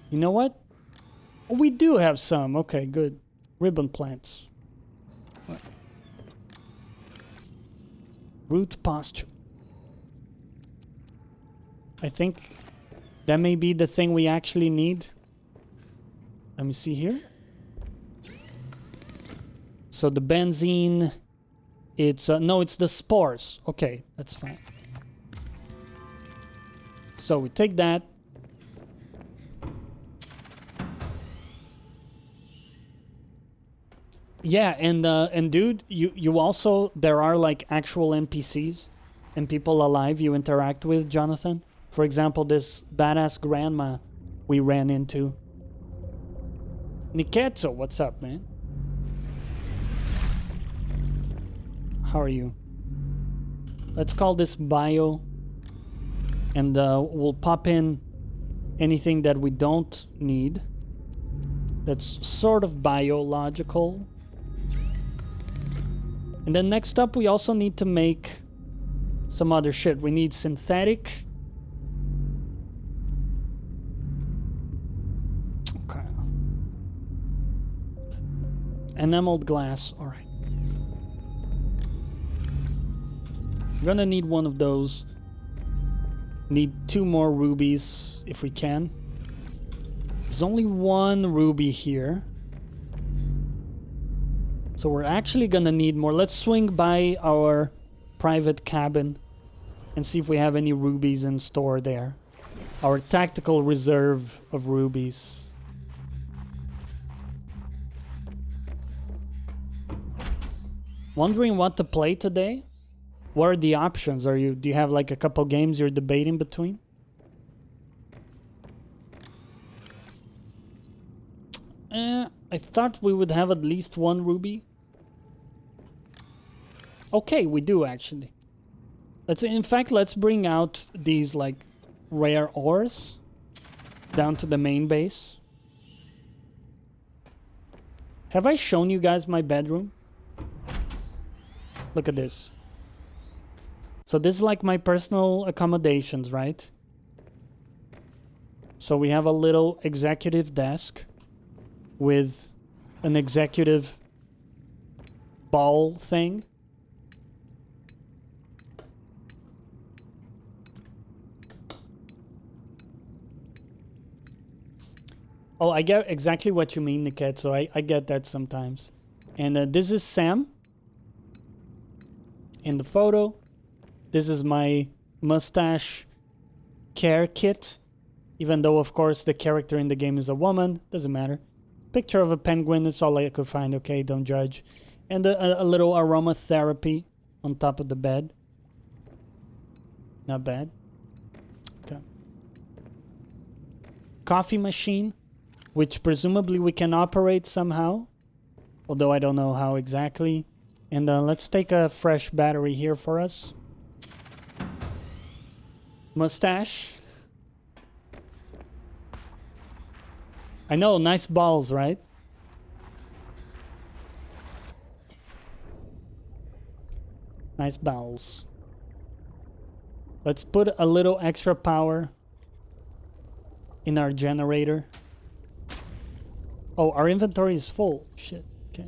You know what? We do have some. Okay, good. Ribbon plants. Root posture. I think that may be the thing we actually need. Let me see here. So the benzene, it's no, it's the spores. Okay, that's fine. So we take that. Yeah, and dude, you also, there are like actual NPCs and people alive you interact with, Jonathan. For example, this badass grandma we ran into. Niketso, what's up, man? How are you? Let's call this bio, and we'll pop in anything that we don't need. That's sort of biological. And then next up, we also need to make some other shit. We need synthetic. Okay. Enameled glass. All right. I'm gonna need one of those. Need 2 more rubies if we can. There's only 1 ruby here. So we're actually gonna need more. Let's swing by our private cabin and see if we have any rubies in store there. Our tactical reserve of rubies. Wondering what to play today? What are the options? Do you have like a couple games you're debating between? I thought we would have at least 1 ruby. Okay, we do actually. Let's bring out these like rare ores down to the main base. Have I shown you guys my bedroom? Look at this. So this is like my personal accommodations, right? So we have a little executive desk with an executive ball thing. Oh, I get exactly what you mean, Niket. So I get that sometimes. And this is Sam in the photo. This is my mustache care kit. Even though, of course, the character in the game is a woman. Doesn't matter. Picture of a penguin. That's all I could find. Okay, don't judge. And a little aromatherapy on top of the bed. Not bad. Okay. Coffee machine, which presumably we can operate somehow. Although I don't know how exactly. And let's take a fresh battery here for us. Mustache. I know, nice balls, right? Nice balls. Let's put a little extra power in our generator. Oh, our inventory is full. Shit. Okay.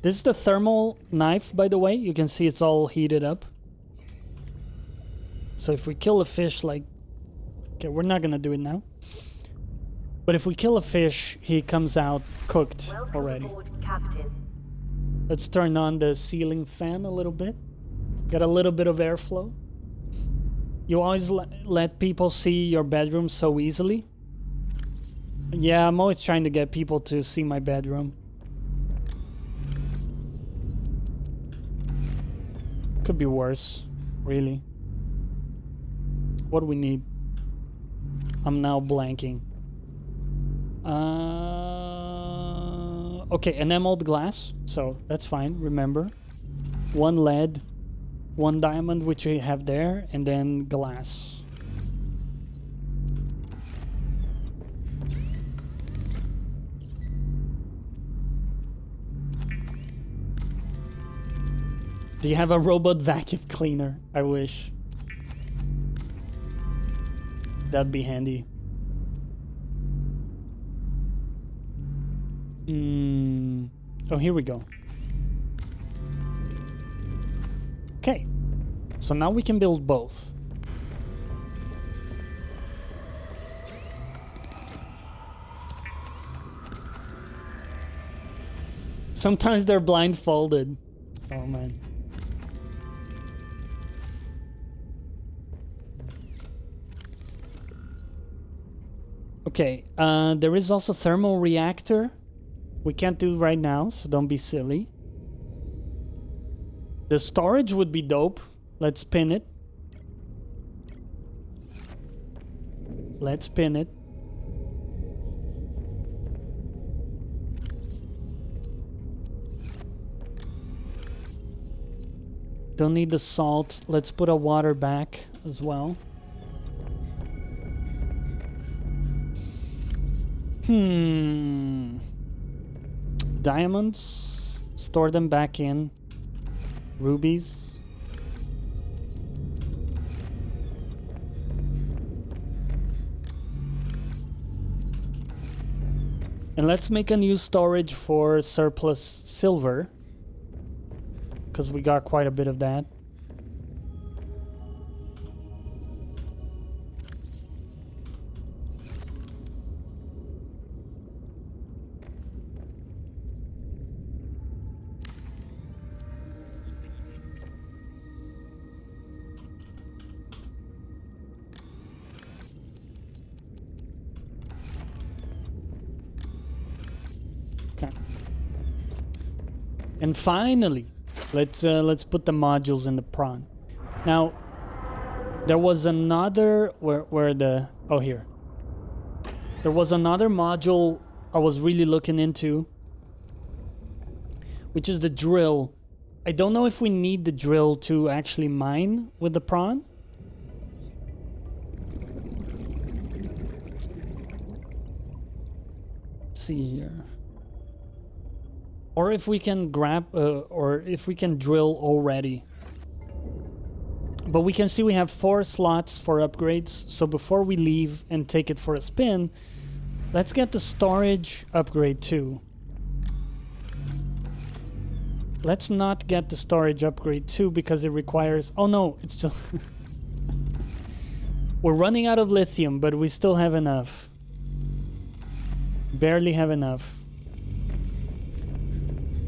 This is the thermal knife, by the way. You can see it's all heated up. So if we kill a fish, like... Okay, we're not gonna do it now. But if we kill a fish, he comes out cooked already. Welcome aboard, Captain. Let's turn on the ceiling fan a little bit. Get a little bit of airflow. You always let people see your bedroom so easily. Yeah, I'm always trying to get people to see my bedroom. Could be worse, really. What do we need? I'm now blanking. Okay, enameled glass. So that's fine, remember. 1 lead, 1 diamond, which we have there, and then glass. Do you have a robot vacuum cleaner? I wish. That'd be handy. Oh, here we go. Okay. So now we can build both. Sometimes they're blindfolded. Oh, man. Okay, there is also thermal reactor. We can't do right now, so don't be silly. The storage would be dope. Let's pin it. Let's pin it. Don't need the salt. Let's put a water back as well. Diamonds. Store them back in. Rubies. And let's make a new storage for surplus silver, because we got quite a bit of that. Okay. And finally, let's put the modules in the prawn. Now, there was another here. There was another module I was really looking into, which is the drill. I don't know if we need the drill to actually mine with the prawn. Let's see here. Or if we can grab, or if we can drill already. But we can see we have 4 slots for upgrades. So before we leave and take it for a spin, let's get the storage upgrade too. Let's not get the storage upgrade too because it requires... Oh no, it's still... We're running out of lithium, but we still have enough. Barely have enough.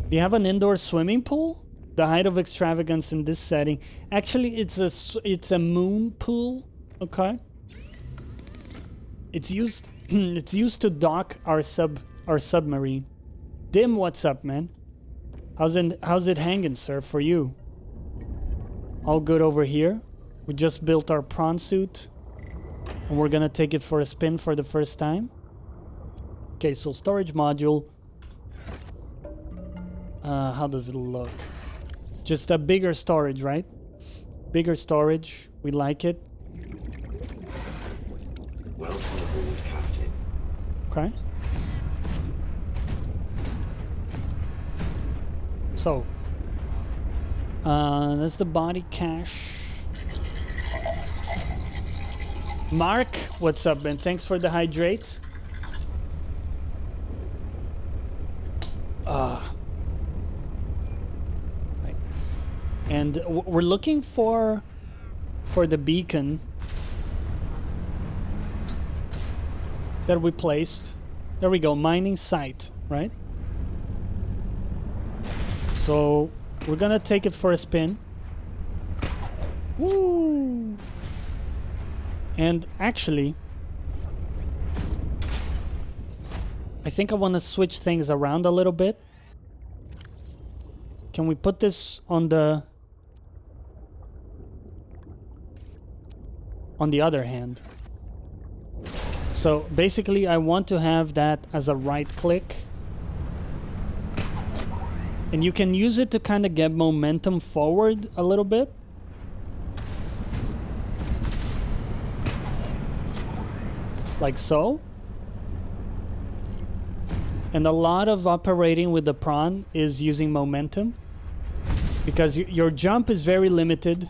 Do you have an indoor swimming pool? The height of extravagance in this setting. Actually, it's a moon pool. Okay. It's used it's used to dock our submarine. Dim, what's up, man? How's it hanging, sir, for you? All good over here. We just built our prawn suit, and we're gonna take it for a spin for the first time. Okay, so storage module. How does it look? Just a bigger storage, right? Bigger storage. We like it. Welcome aboard, Captain. Okay. So, that's the body cache. Mark, what's up, man? Thanks for the hydrate. And we're looking for the beacon that we placed. There we go, mining site, right? So we're gonna take it for a spin. Woo! And actually, I think I want to switch things around a little bit. Can we put this on the other hand? So basically I want to have that as a right click, and you can use it to kind of get momentum forward a little bit. Like so. And a lot of operating with the prawn is using momentum, because your jump is very limited,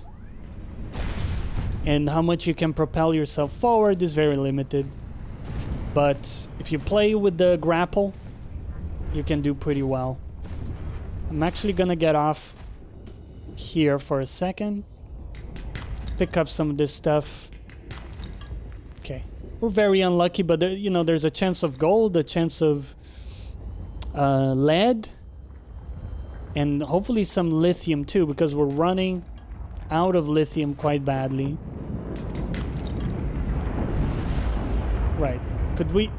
and how much you can propel yourself forward is very limited. But if you play with the grapple, you can do pretty well. I'm actually gonna get off here for a second, pick up some of this stuff. Okay, we're very unlucky, but you know, there's a chance of gold, a chance of lead, and hopefully some lithium too, because we're running out of lithium quite badly. Right. Could we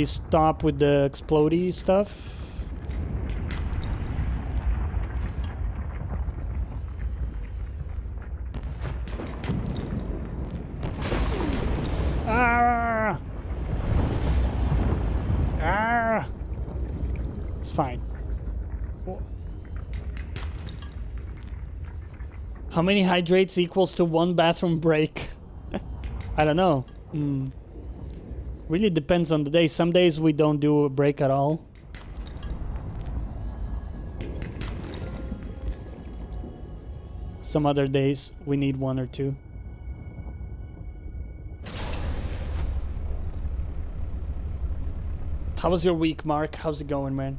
stop with the explodey stuff? Ah! Ah! It's fine. How many hydrates equals to 1 bathroom break? I don't know. Really depends on the day. Some days we don't do a break at all. Some other days we need 1 or 2. How was your week, Mark? How's it going, man?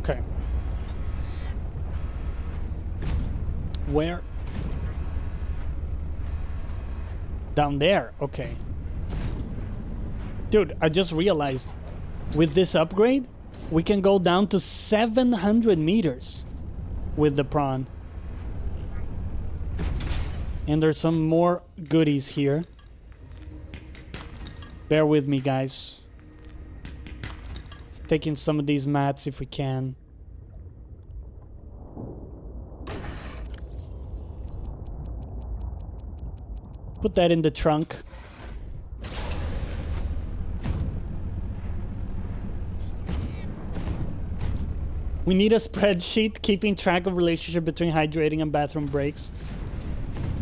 Okay. Where? Down there. Okay. Dude, I just realized with this upgrade, we can go down to 700 meters with the prawn. And there's some more goodies here. Bear with me, guys. Let's take in some of these mats if we can. Put that in the trunk. We need a spreadsheet keeping track of relationship between hydrating and bathroom breaks.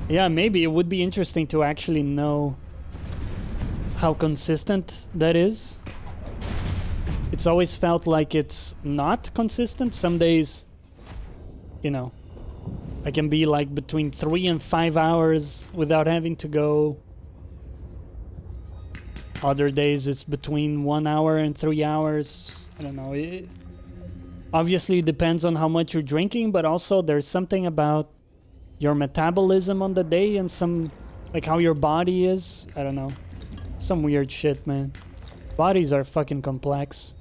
Yeah, maybe it would be interesting to actually know how consistent that is. It's always felt like it's not consistent. Some days, you know, I can be like between 3 and 5 hours without having to go. Other days it's between 1 hour and 3 hours. I don't know. It obviously depends on how much you're drinking, but also there's something about your metabolism on the day and some, like how your body is. I don't know. Some weird shit, man. Bodies are fucking complex.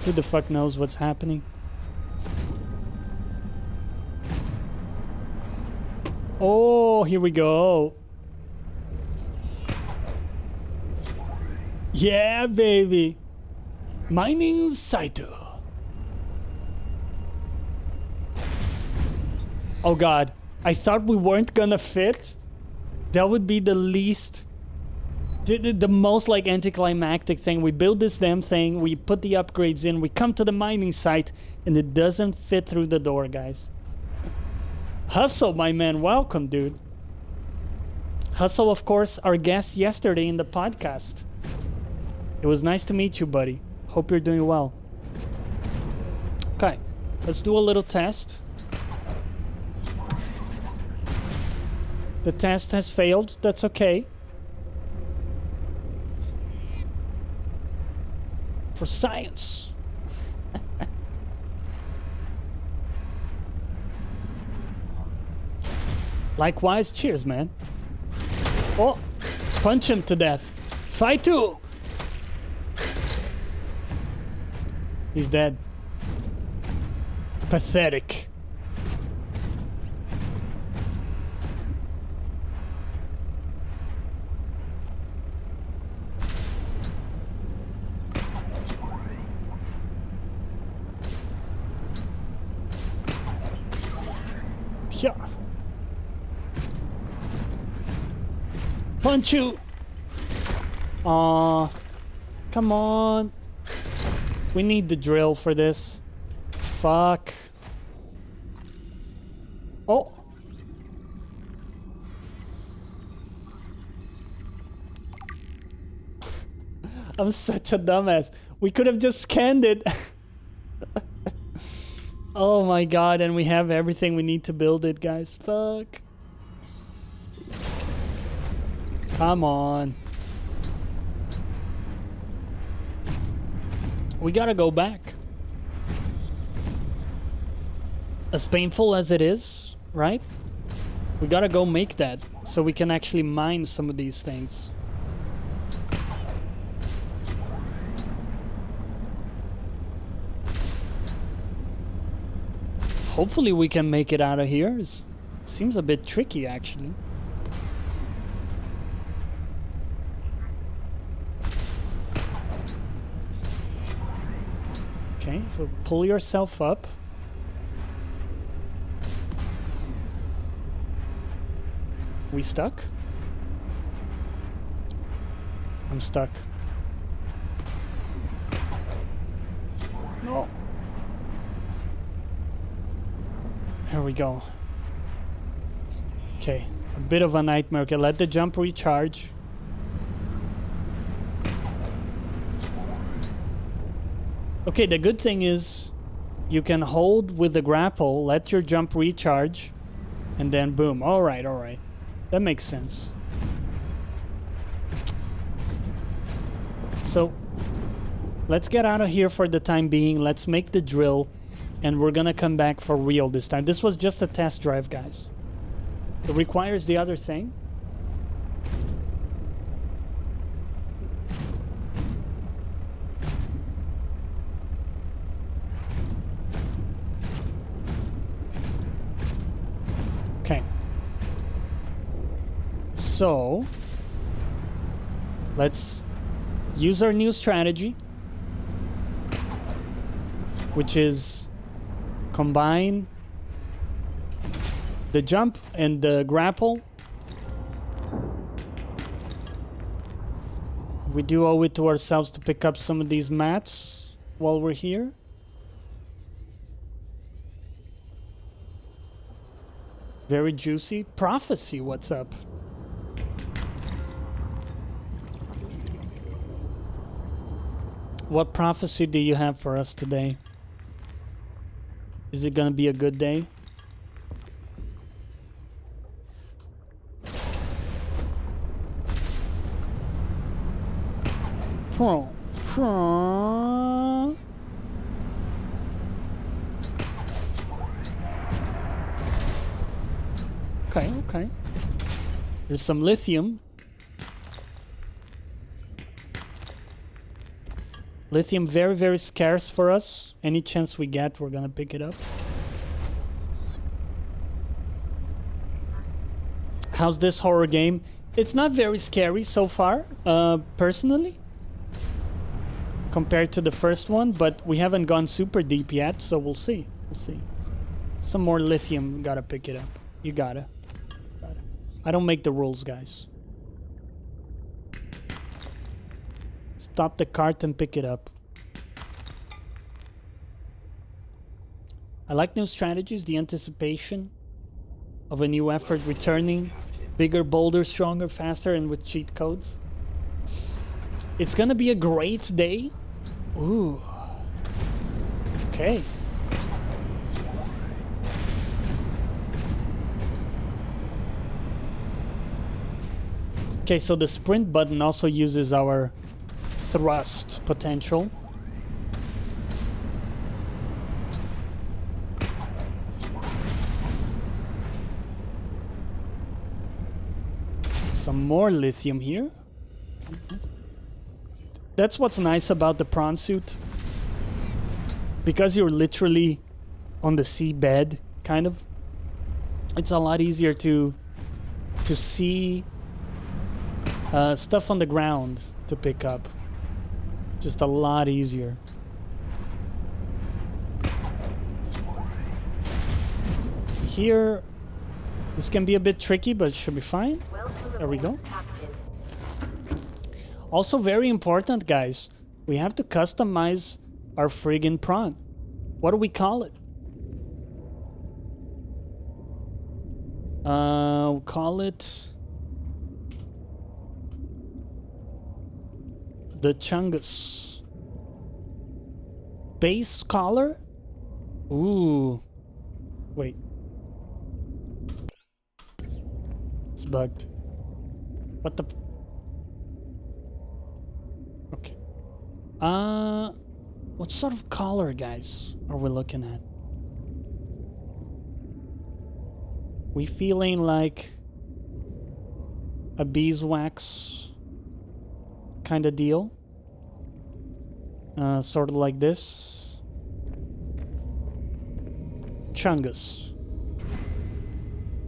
Who the fuck knows what's happening? Oh, here we go. Yeah, baby. Mining Saito. Oh god. I thought we weren't gonna fit. That would be the least... The most like anticlimactic thing. We build this damn thing, we put the upgrades in, we come to the mining site, and it doesn't fit through the door, guys. Hustle, my man, welcome, dude. Hustle, of course, our guest yesterday in the podcast. It was nice to meet you, buddy. Hope you're doing well. Okay, let's do a little test. The test has failed, that's okay. For science. Likewise, cheers, man. Oh, punch him to death. Fight too. He's dead. Pathetic. Yeah. Punch you. Aw. Come on. We need the drill for this. Fuck. Oh. I'm such a dumbass. We could have just scanned it. Oh my god, and we have everything we need to build it, guys. Fuck. Come on. We gotta go back. As painful as it is, right? We gotta go make that so we can actually mine some of these things. Hopefully we can make it out of here. Seems a bit tricky, actually. Okay, so pull yourself up. We stuck? I'm stuck. No. Here we go. Okay, a bit of a nightmare. Okay, let the jump recharge. Okay, the good thing is you can hold with the grapple, let your jump recharge, and then boom. Alright, alright. That makes sense. So, let's get out of here for the time being. Let's make the drill, and we're gonna come back for real this time. This was just a test drive, guys. It requires the other thing. Okay. So, let's use our new strategy, which is combine the jump and the grapple. We do owe it to ourselves to pick up some of these mats while we're here. Very juicy. Prophecy, what's up? What prophecy do you have for us today? Is it gonna be a good day? Prawn. Okay, okay. There's some lithium. Lithium very, very scarce for us. Any chance we get, we're gonna pick it up. How's this horror game? It's not very scary so far, personally, compared to the first one, but we haven't gone super deep yet, so we'll see. We'll see. Some more lithium, gotta pick it up. You gotta. I don't make the rules, guys. Stop the cart and pick it up. I like new strategies, the anticipation of a new effort returning. Bigger, bolder, stronger, faster, and with cheat codes. It's gonna be a great day. Ooh. Okay. Okay, so the sprint button also uses our thrust potential. Some more lithium here. That's what's nice about the Prawn Suit. Because you're literally on the seabed, kind of. It's a lot easier to see stuff on the ground to pick up. Just a lot easier. Here, this can be a bit tricky, but it should be fine. There we go. Also very important, guys. We have to customize our friggin' prawn. What do we call it? We'll call it the Chungus. Base collar? Ooh. Wait. It's bugged. What the f— Okay. What sort of collar, guys, are we looking at? We feeling like a beeswax kind of deal? Sort of like this. Chungus.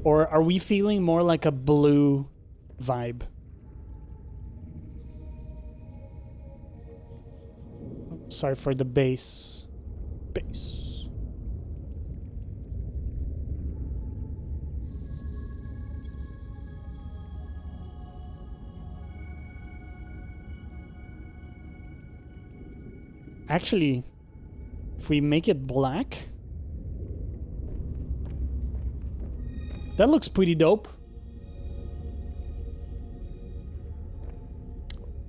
Or are we feeling more like a blue vibe? Sorry for the bass. Bass. Actually, if we make it black, that looks pretty dope.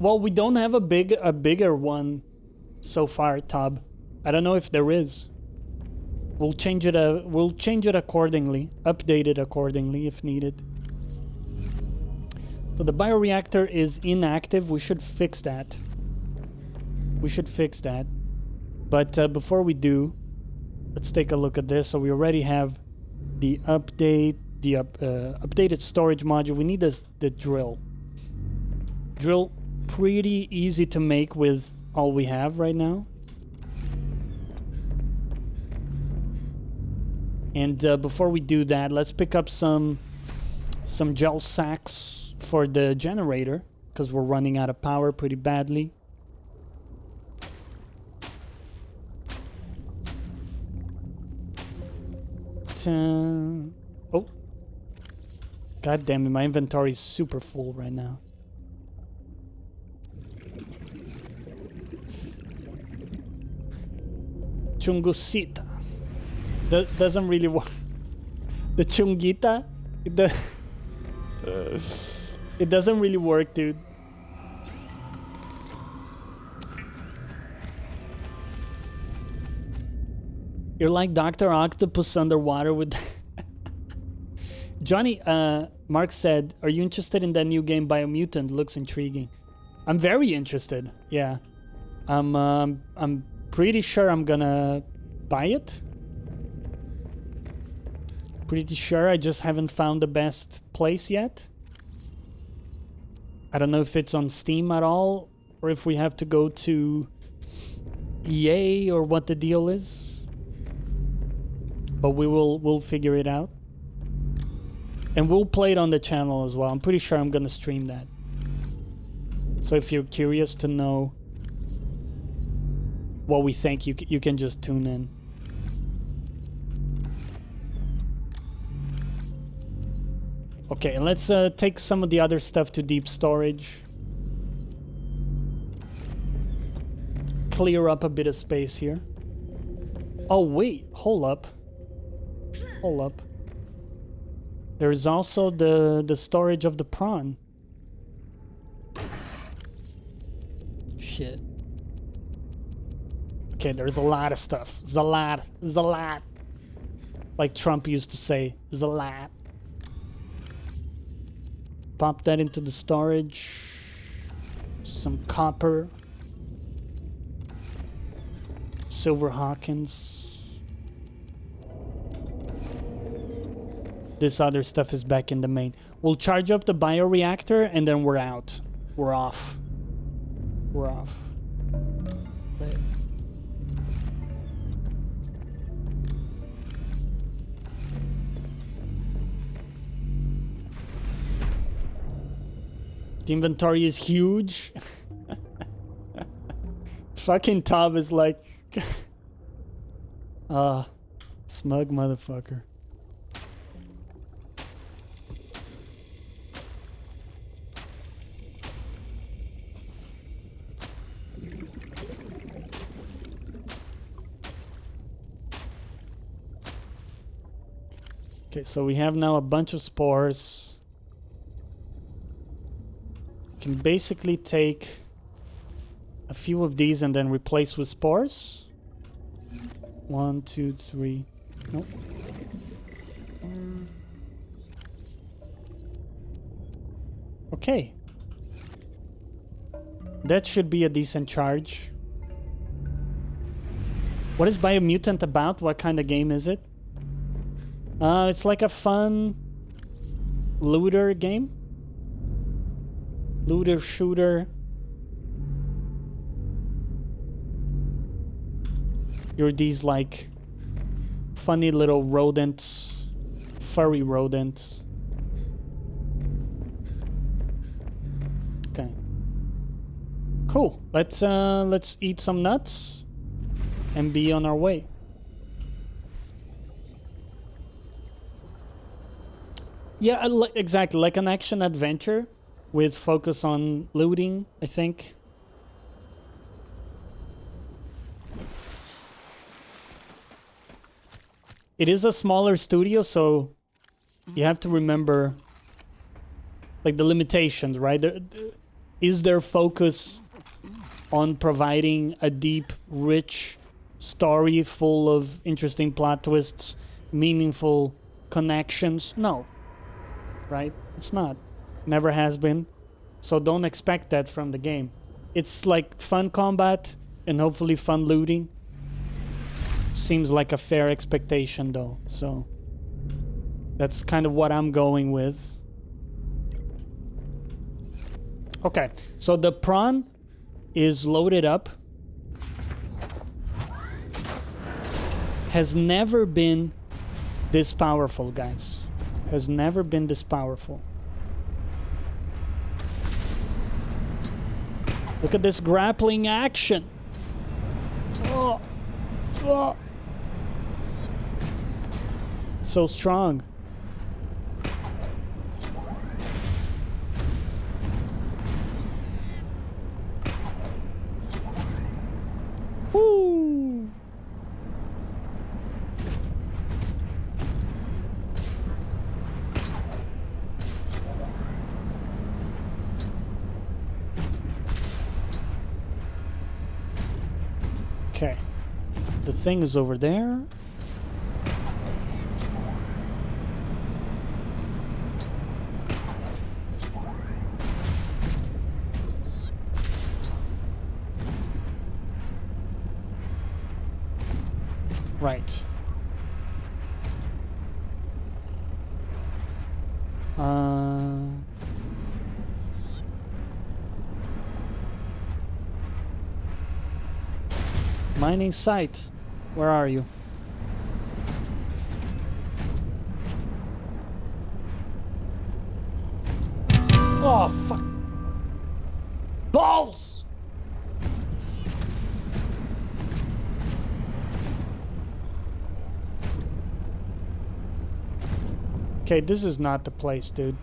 Well, we don't have a bigger one so far, Tab. I don't know if there is. We'll change it accordingly, update it accordingly if needed. So the bioreactor is inactive. We should fix that. But before we do, let's take a look at this. So we already have the updated storage module. We need the drill. Drill, pretty easy to make with all we have right now. And before we do that, let's pick up some gel sacks for the generator, because we're running out of power pretty badly. Oh, god damn it, my inventory is super full right now. Chungusita. Doesn't really work. The chungita, it doesn't really work, dude. You're like Dr. Octopus underwater with... Johnny, Mark said, are you interested in that new game Biomutant? Looks intriguing. I'm very interested, yeah. I'm pretty sure I'm gonna buy it. Pretty sure, I just haven't found the best place yet. I don't know if it's on Steam at all, or if we have to go to EA or what the deal is. But we'll figure it out. And we'll play it on the channel as well. I'm pretty sure I'm gonna stream that. So if you're curious to know what we think, you can just tune in. Okay, let's take some of the other stuff to deep storage. Clear up a bit of space here. Oh wait, hold up. Hold up. There's also the storage of the prawn. Shit. Okay, there's a lot of stuff. There's a lot. Like Trump used to say, there's a lot. Pop that into the storage. Some copper. Silver Hawkins. This other stuff is back in the main. We'll charge up the bioreactor and then we're out. We're off. We're off. The inventory is huge. Fucking Tom is like... smug motherfucker. Okay, so we have now a bunch of spores. Can basically take a few of these and then replace with spores. 1, 2, 3. Nope. Okay. That should be a decent charge. What is Biomutant about? What kind of game is it? It's like a fun looter game. Looter shooter. You're these like funny little rodents furry rodents. Okay. Cool. Let's eat some nuts and be on our way. Yeah, exactly. Like an action adventure with focus on looting, I think. It is a smaller studio, so you have to remember like the limitations, right? Is there focus on providing a deep, rich story full of interesting plot twists, meaningful connections? No. Right? It's not. Never has been. So don't expect that from the game. It's like fun combat and hopefully fun looting. Seems like a fair expectation though. So that's kind of what I'm going with. Okay. So the prawn is loaded up. Has never been this powerful, guys. Has never been this powerful. Look at this grappling action. Oh. Oh. So strong. Woo. Okay. The thing is over there. Right. Mining site. Where are you? Oh, fuck. Balls! Okay, this is not the place, dude.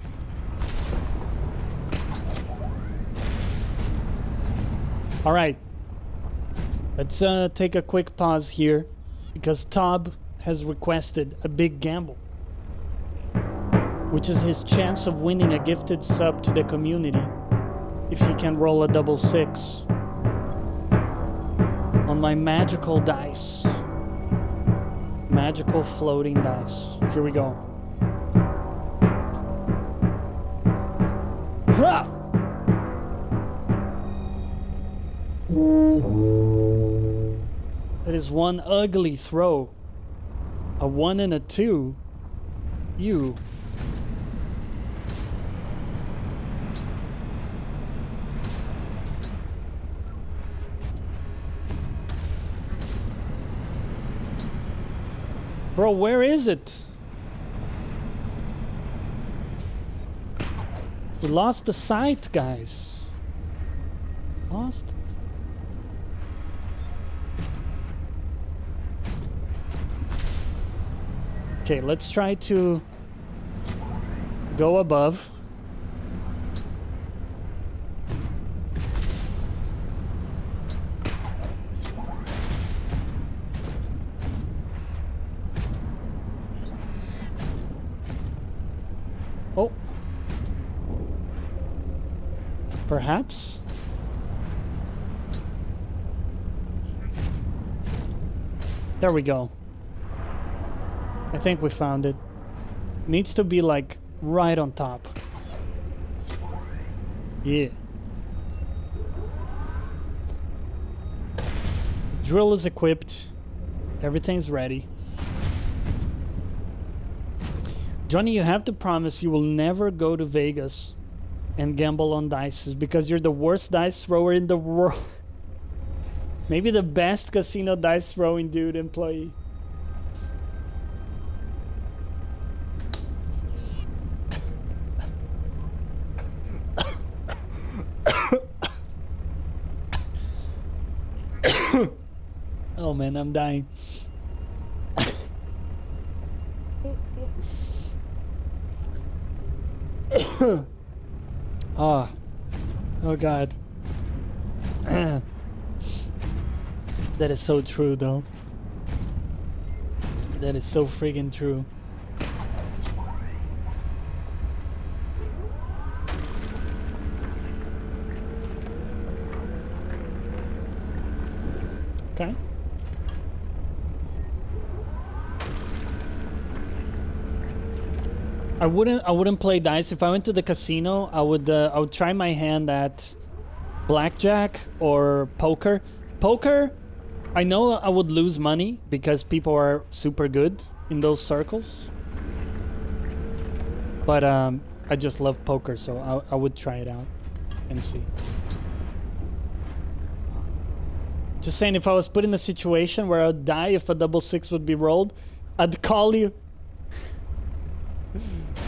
All right. Let's take a quick pause here because Tob has requested a big gamble, which is his chance of winning a gifted sub to the community if he can roll a double 6 on my magical dice. Magical floating dice. Here we go. Ha! That is one ugly throw. A 1 and a 2. You. Bro, where is it? We lost the sight, guys. Lost it. Okay, let's try to go above. Oh. Perhaps. There we go. I think we found it. Needs to be like right on top. Yeah. Drill is equipped. Everything's ready. Johnny, you have to promise you will never go to Vegas and gamble on dice because you're the worst dice thrower in the world. Maybe the best casino dice throwing dude employee. Oh man, I'm dying. Oh. Oh god. That is so true though. That is so friggin' true. Okay. I wouldn't play dice. If I went to the casino, I would try my hand at blackjack or poker. Poker, I know I would lose money because people are super good in those circles. But I just love poker, so I would try it out and see. Just saying, if I was put in a situation where I'd die if a double six would be rolled, I'd call you.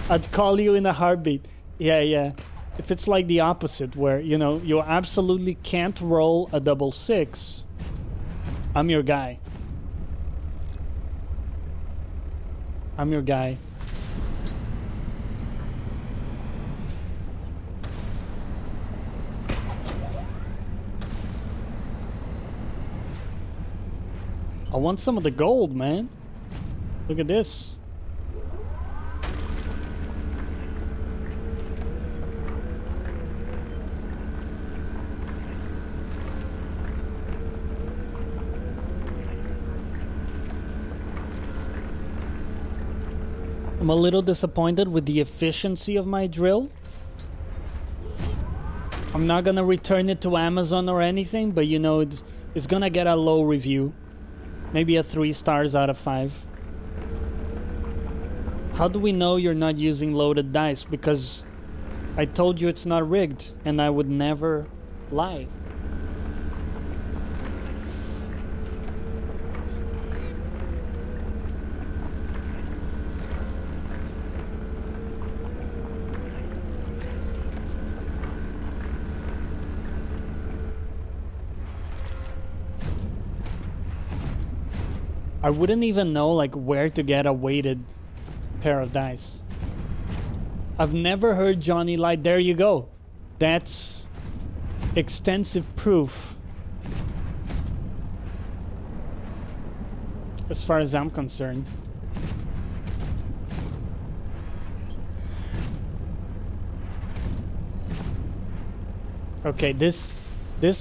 I'd call you in a heartbeat. Yeah, yeah. If it's like the opposite, where, you know, you absolutely can't roll a double six, I'm your guy. I'm your guy. I want some of the gold, man. Look at this. I'm a little disappointed with the efficiency of my drill. I'm not gonna return it to Amazon or anything, but you know, it's gonna get a low review. Maybe a 3 stars out of 5. How do we know you're not using loaded dice? Because I told you it's not rigged, and I would never lie. I wouldn't even know like where to get a weighted pair of dice. I've never heard Johnny lie. There you go. That's extensive proof. As far as I'm concerned. Okay, this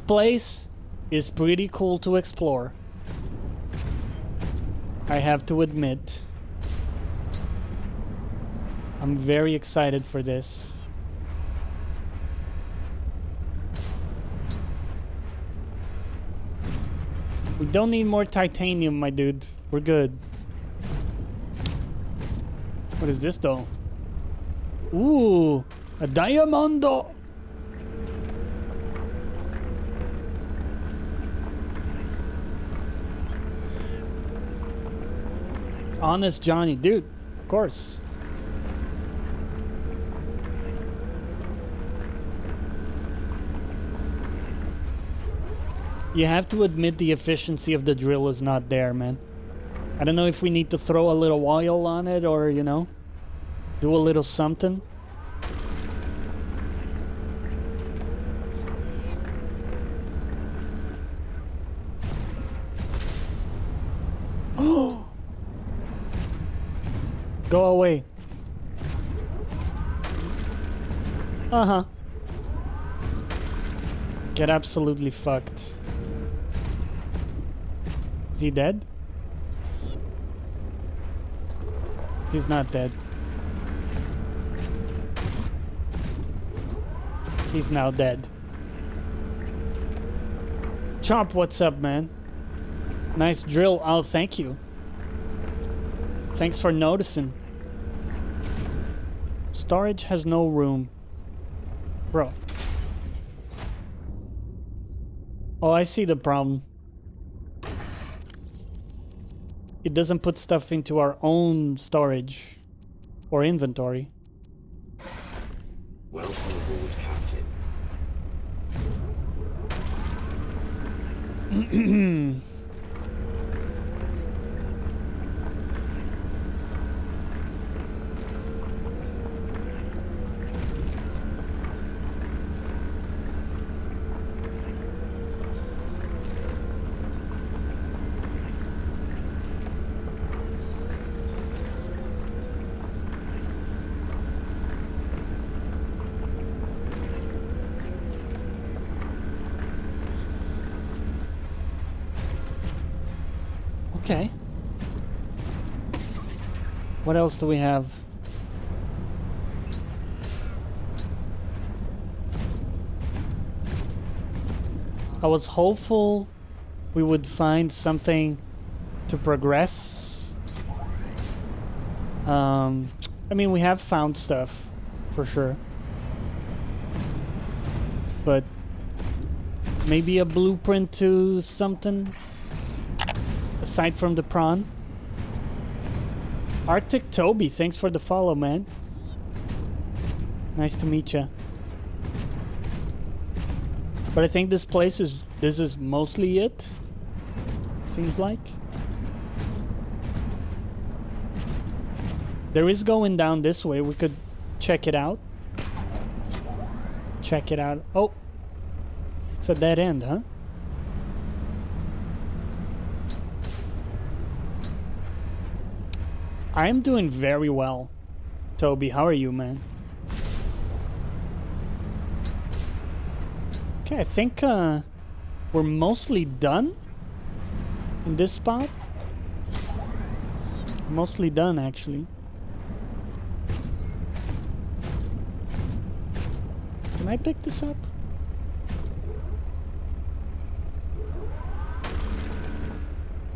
place is pretty cool to explore. I have to admit. I'm very excited for this. We don't need more titanium, my dude. We're good. What is this, though? Ooh, a diamondo. Honest Johnny, dude, of course. You have to admit the efficiency of the drill is not there, man. I don't know if we need to throw a little oil on it or, you know, do a little something. Oh! Go away. Uh-huh. Get absolutely fucked. Is he dead? He's not dead. He's now dead. Chomp, what's up, man? Nice drill. Oh, thank you. Thanks for noticing. Storage has no room. Bro. Oh, I see the problem. It doesn't put stuff into our own storage or inventory. Welcome aboard, Captain. Okay. What else do we have? I was hopeful we would find something to progress. I mean, we have found stuff, for sure. But maybe a blueprint to something aside from the prawn. Arctic Toby, thanks for the follow, man. Nice to meet ya. But I think this is mostly it. Seems like. There is going down this way. We could check it out. Check it out. Oh. It's a dead end, huh? I'm doing very well. Toby, how are you, man? Okay, I think we're mostly done in this spot. Mostly done, actually. Can I pick this up?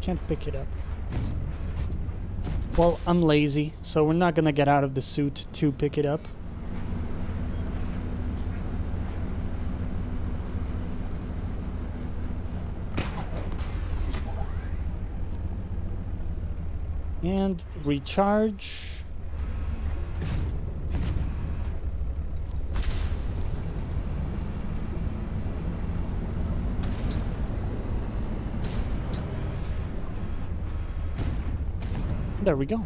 Can't pick it up. Well, I'm lazy, so we're not gonna get out of the suit to pick it up. And recharge. There we go.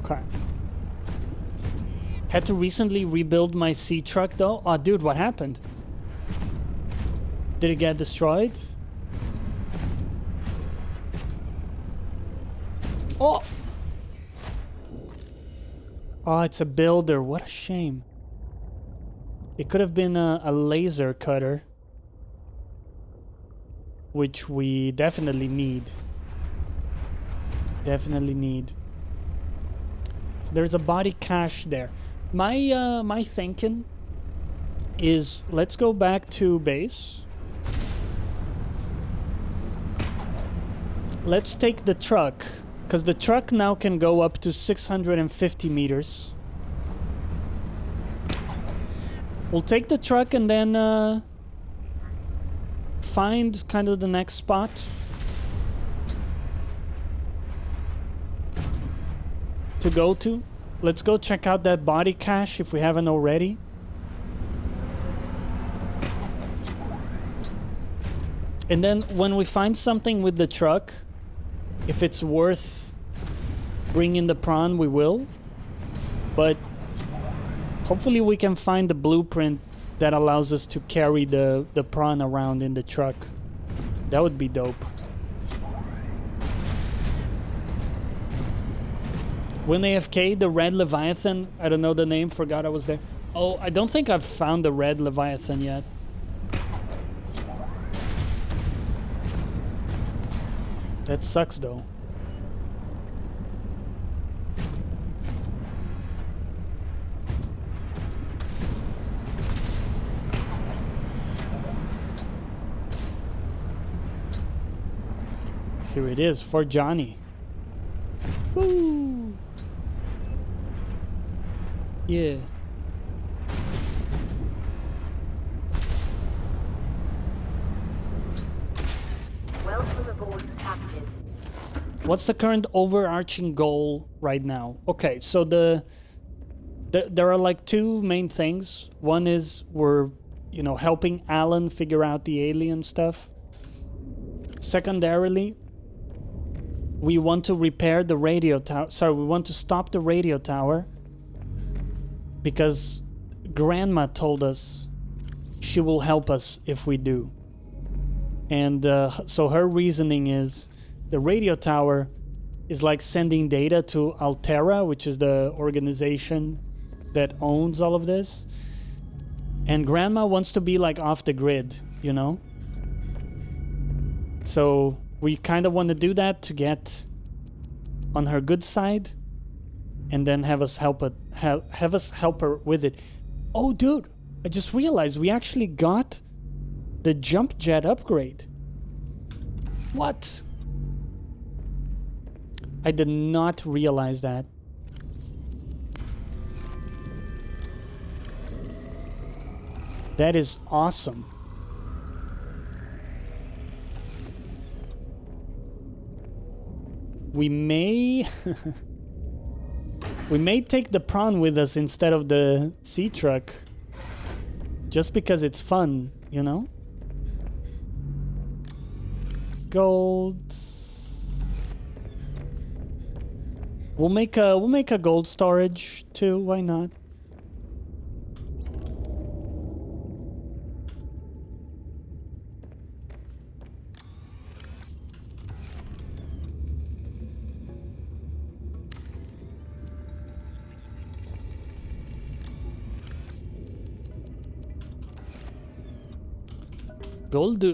Okay. Had to recently rebuild my sea truck though. Oh, dude, what happened? Did it get destroyed? Oh! Oh, it's a builder. What a shame. It could have been a laser cutter. Which we definitely need. Definitely need. So there's a body cache there. My thinking is let's go back to base. Let's take the truck. Because the truck now can go up to 650 meters. We'll take the truck and then find kind of the next spot. To go to. Let's go check out that body cache if we haven't already. And then when we find something with the truck, if it's worth bringing the prawn, we will. But hopefully we can find the blueprint that allows us to carry the prawn around in the truck. That would be dope. When AFK, the red Leviathan, I don't know the name, forgot I was there. Oh, I don't think I've found the red Leviathan yet. That sucks though. Here it is for Johnny. Woo! Yeah. Welcome aboard, Captain. What's the current overarching goal right now? Okay, so there are like two main things. One is we're, helping Alan figure out the alien stuff. Secondarily, we want to repair the radio tower. Sorry, we want to stop the radio tower because Grandma told us she will help us if we do. And so her reasoning is the radio tower is like sending data to Altera, which is the organization that owns all of this. And Grandma wants to be like off the grid, you know? So we kind of want to do that to get on her good side, and then have us help her with it. Oh, dude, I just realized we actually got the jump jet upgrade. What? I did not realize that. That is awesome. We may we may take the prawn with us instead of the sea truck, just because it's fun, you know? Gold. We'll make a gold storage too, why not? Gold.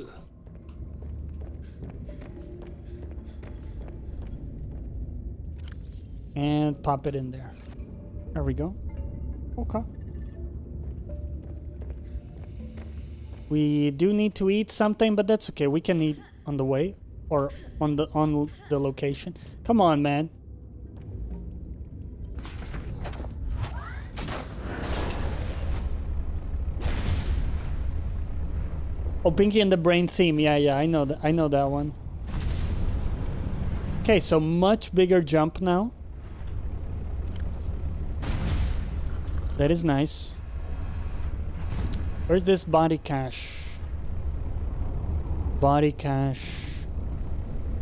And pop it in there. There we go. Okay. We do need to eat something, but that's okay. We can eat on the way or on the location. Come on, man. Oh, Pinky and the Brain theme. Yeah, I know that one. Okay, so much bigger jump now. That is nice. Where's this body cache? Body cache.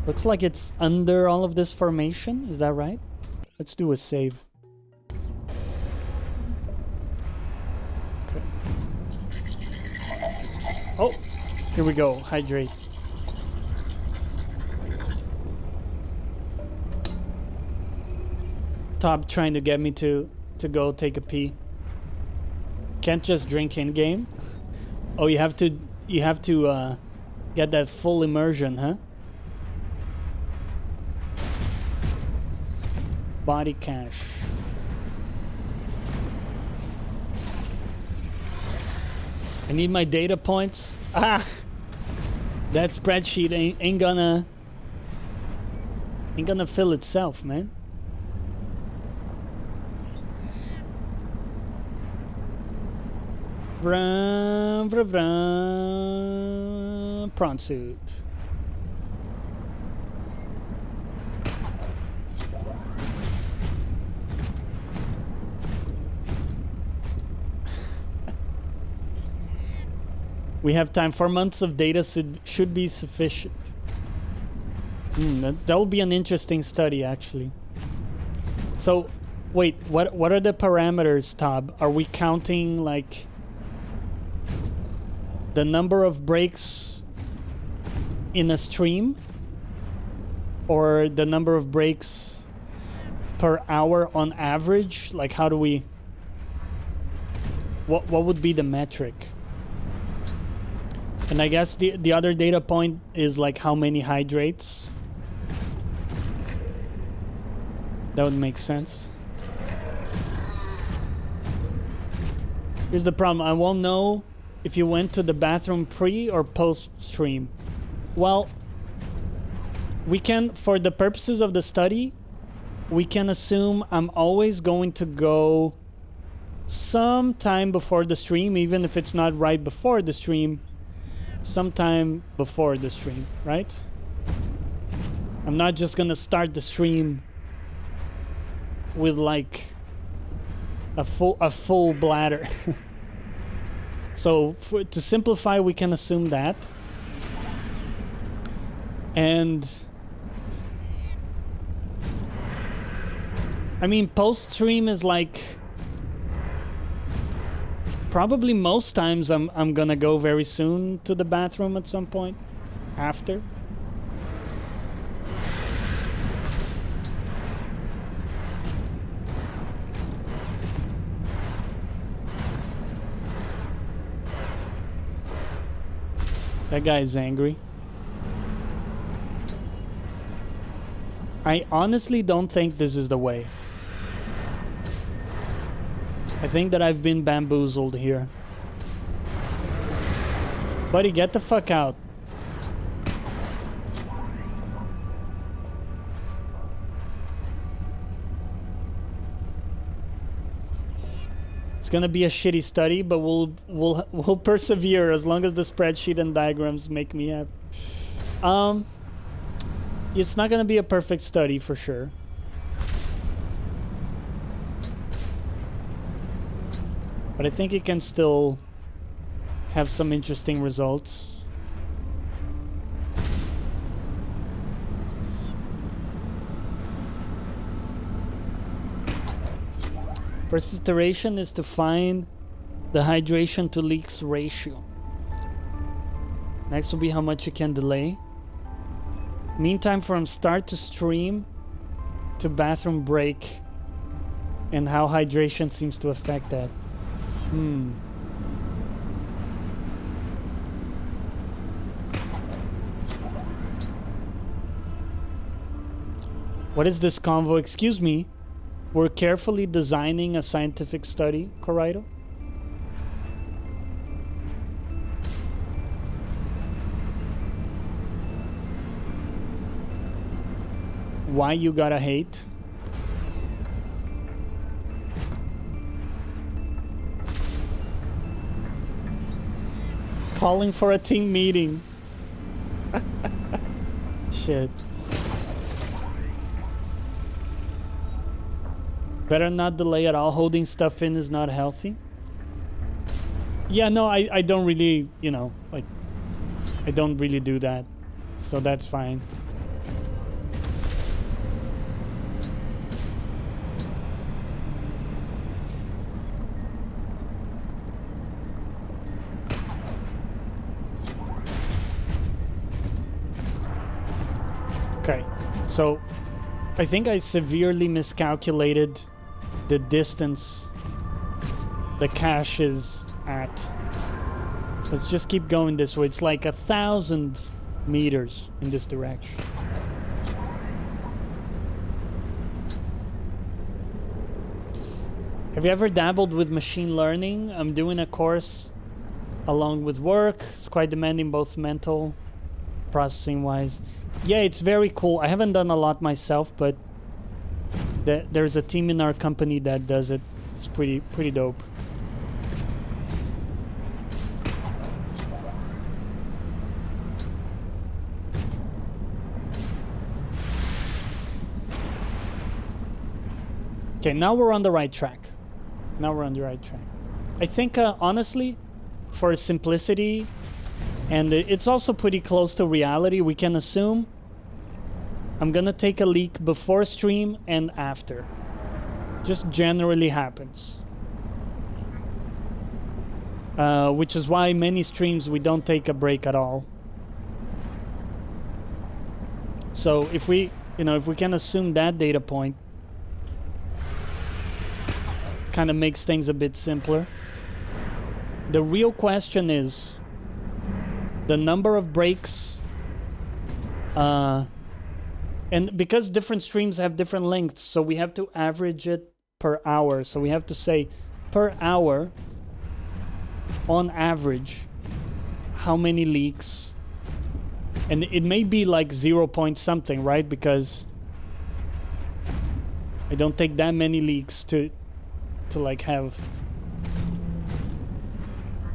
Looks like it's under all of this formation. Is that right? Let's do a save. Okay. Oh, here we go. Hydrate. Top trying to get me to go take a pee. Can't just drink in game. Oh, you have to get that full immersion, huh? Body cache. I need my data points. Ah, that spreadsheet ain't gonna fill itself, man. Vroom, vroom, vroom. Prawn Suit. We have time. 4 months of data should be sufficient. That will be an interesting study, actually. So, wait, what are the parameters, Tab? Are we counting, like, the number of breaks in a stream? Or the number of breaks per hour on average? Like, how do we... What would be the metric? And I guess the other data point is like how many hydrates. That would make sense. Here's the problem. I won't know if you went to the bathroom pre or post stream. Well, we can, for the purposes of the study, we can assume I'm always going to go sometime before the stream, even if it's not right before the stream. Sometime before the stream, right? I'm not just gonna start the stream with like a full bladder. So to simplify, we can assume that. And I mean, post stream is like, probably most times I'm gonna go very soon to the bathroom at some point after. That guy is angry. I honestly don't think this is the way. I think that I've been bamboozled here. Buddy, get the fuck out. It's gonna be a shitty study, but we'll persevere as long as the spreadsheet and diagrams make me happy. It's not gonna be a perfect study for sure. But I think it can still have some interesting results. First iteration is to find the hydration to leaks ratio. Next will be how much you can delay. Meantime from start to stream to bathroom break and how hydration seems to affect that. What is this convo? Excuse me. We're carefully designing a scientific study, Corrido. Why you gotta hate? Calling for a team meeting. Shit. Better not delay at all. Holding stuff in is not healthy. Yeah, no, I don't really, you know, like, I don't really do that. So that's fine. Okay, so I think I severely miscalculated the distance the cache is at. Let's just keep going this way. It's like 1,000 meters in this direction. Have you ever dabbled with machine learning? I'm doing a course along with work. It's quite demanding, both mental, processing wise. Yeah, it's very cool. I haven't done a lot myself, but there's a team in our company that does it. It's pretty dope. Okay, now we're on the right track. I think, honestly, for simplicity, and it's also pretty close to reality, we can assume I'm gonna take a leak before stream and after. Just generally happens. Which is why many streams we don't take a break at all. So if we can assume that data point, kind of makes things a bit simpler. The real question is the number of breaks, and because different streams have different lengths, so we have to average it per hour. So we have to say per hour, on average, how many leaks, and it may be like 0 point something, right? Because I don't take that many leaks to like have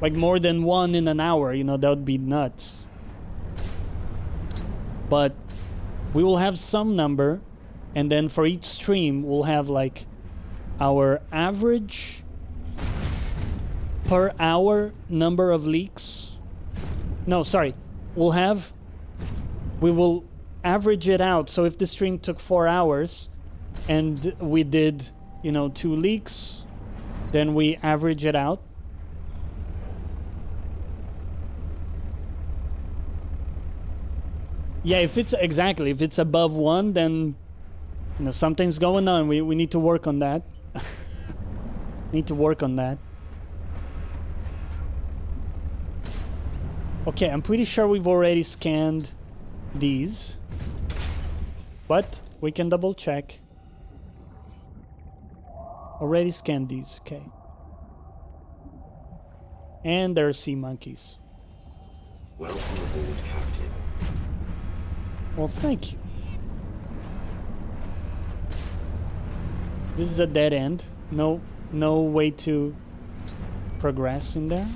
like more than one in an hour, you know, that would be nuts. But we will have some number, and then for each stream we'll have like our average per hour number of leaks. No, sorry. We will average it out. So if the stream took 4 hours and we did, 2 leaks, then we average it out. Yeah, if it's above 1, then something's going on. We need to work on that. Okay, I'm pretty sure we've already scanned these, but we can double check. Already scanned these, okay. And there are sea monkeys. Welcome aboard, Captain. Well, thank you. This is a dead end. No way to progress in there.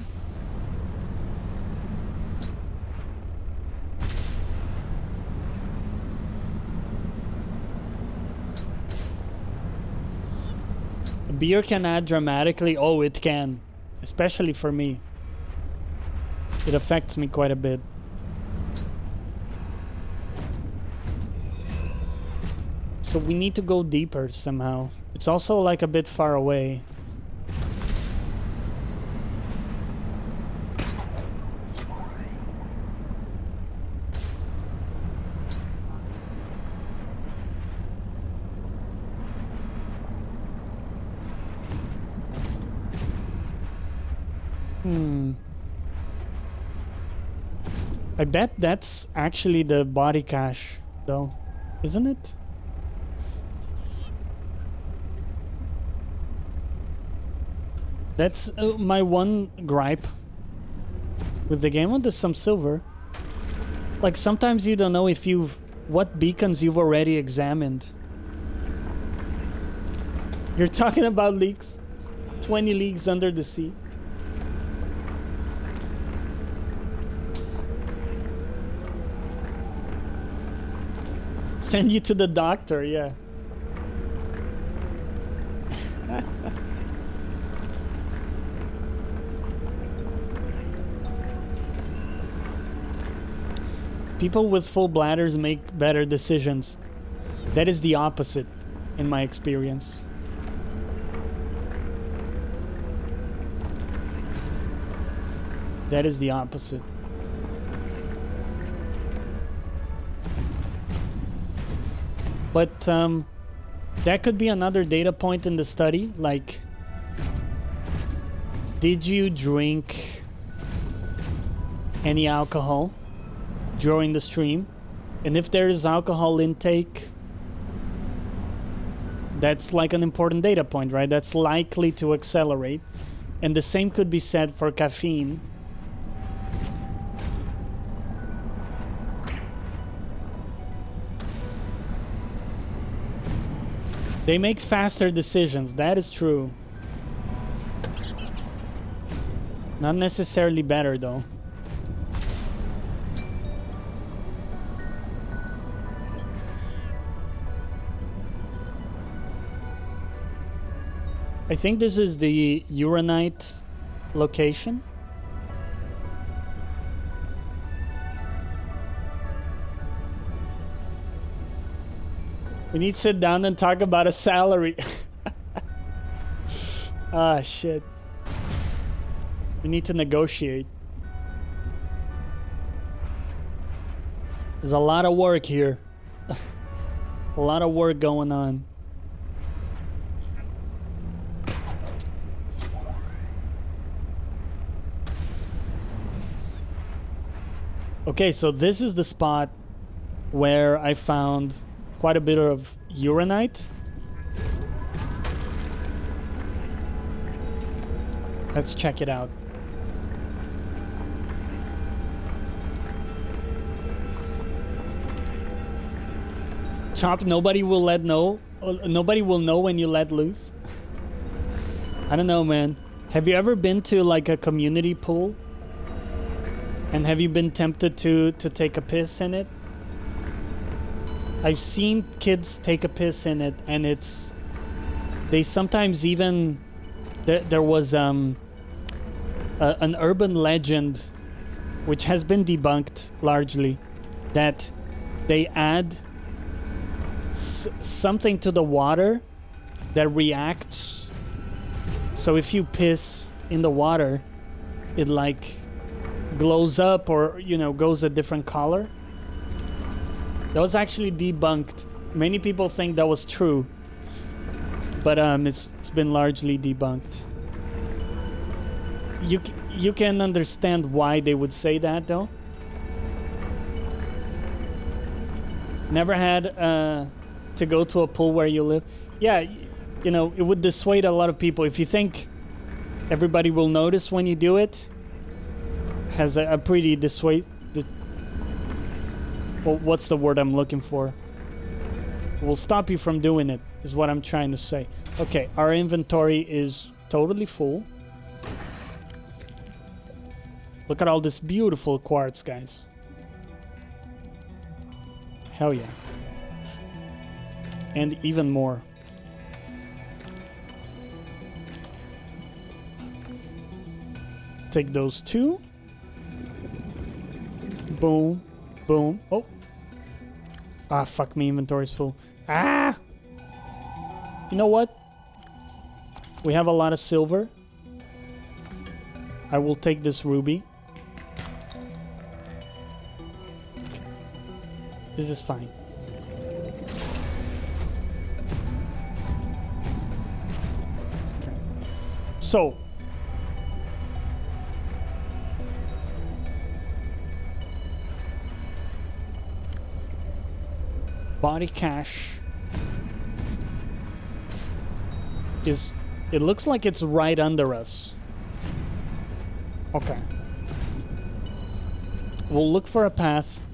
Beer can add dramatically. Oh, it can. Especially for me. It affects me quite a bit. So we need to go deeper somehow. It's also like a bit far away. I bet that's actually the body cache, though, isn't it? That's my one gripe with the game. Oh, there's some silver. Like, sometimes you don't know if what beacons you've already examined. You're talking about leaks? 20 leagues under the sea. Send you to the doctor, yeah. People with full bladders make better decisions. That is the opposite, in my experience. That is the opposite. But that could be another data point in the study. Like, did you drink any alcohol during the stream? And if there is alcohol intake, that's like an important data point, right? That's likely to accelerate. And the same could be said for caffeine. They make faster decisions, that is true. Not necessarily better, though. I think this is the Uranite location. We need to sit down and talk about a salary. Ah, shit. We need to negotiate. There's a lot of work here. A lot of work going on. Okay, so this is the spot where I found quite a bit of uranite. Let's check it out. Chop, nobody will know when you let loose. I don't know, man. Have you ever been to like a community pool? And have you been tempted to take a piss in it? I've seen kids take a piss in it, and they sometimes even, there was an urban legend, which has been debunked largely, that they add something to the water that reacts. So if you piss in the water, it like glows up or, you know, goes a different color. That was actually debunked. Many people think that was true, but it's been largely debunked. you can understand why they would say that, though. Never had to go to a pool where you live. Yeah, you know, it would dissuade a lot of people. If you think everybody will notice when you do it, has a pretty dissuade... Well, what's the word I'm looking for? Will stop you from doing it, is what I'm trying to say. Okay, our inventory is totally full. Look at all this beautiful quartz, guys. Hell yeah. And even more. Take those two. Boom. Boom. Oh. Ah, fuck me. Inventory's full. Ah! You know what? We have a lot of silver. I will take this ruby. This is fine. Okay. So. Body cache is... It looks like it's right under us. Okay. We'll look for a path.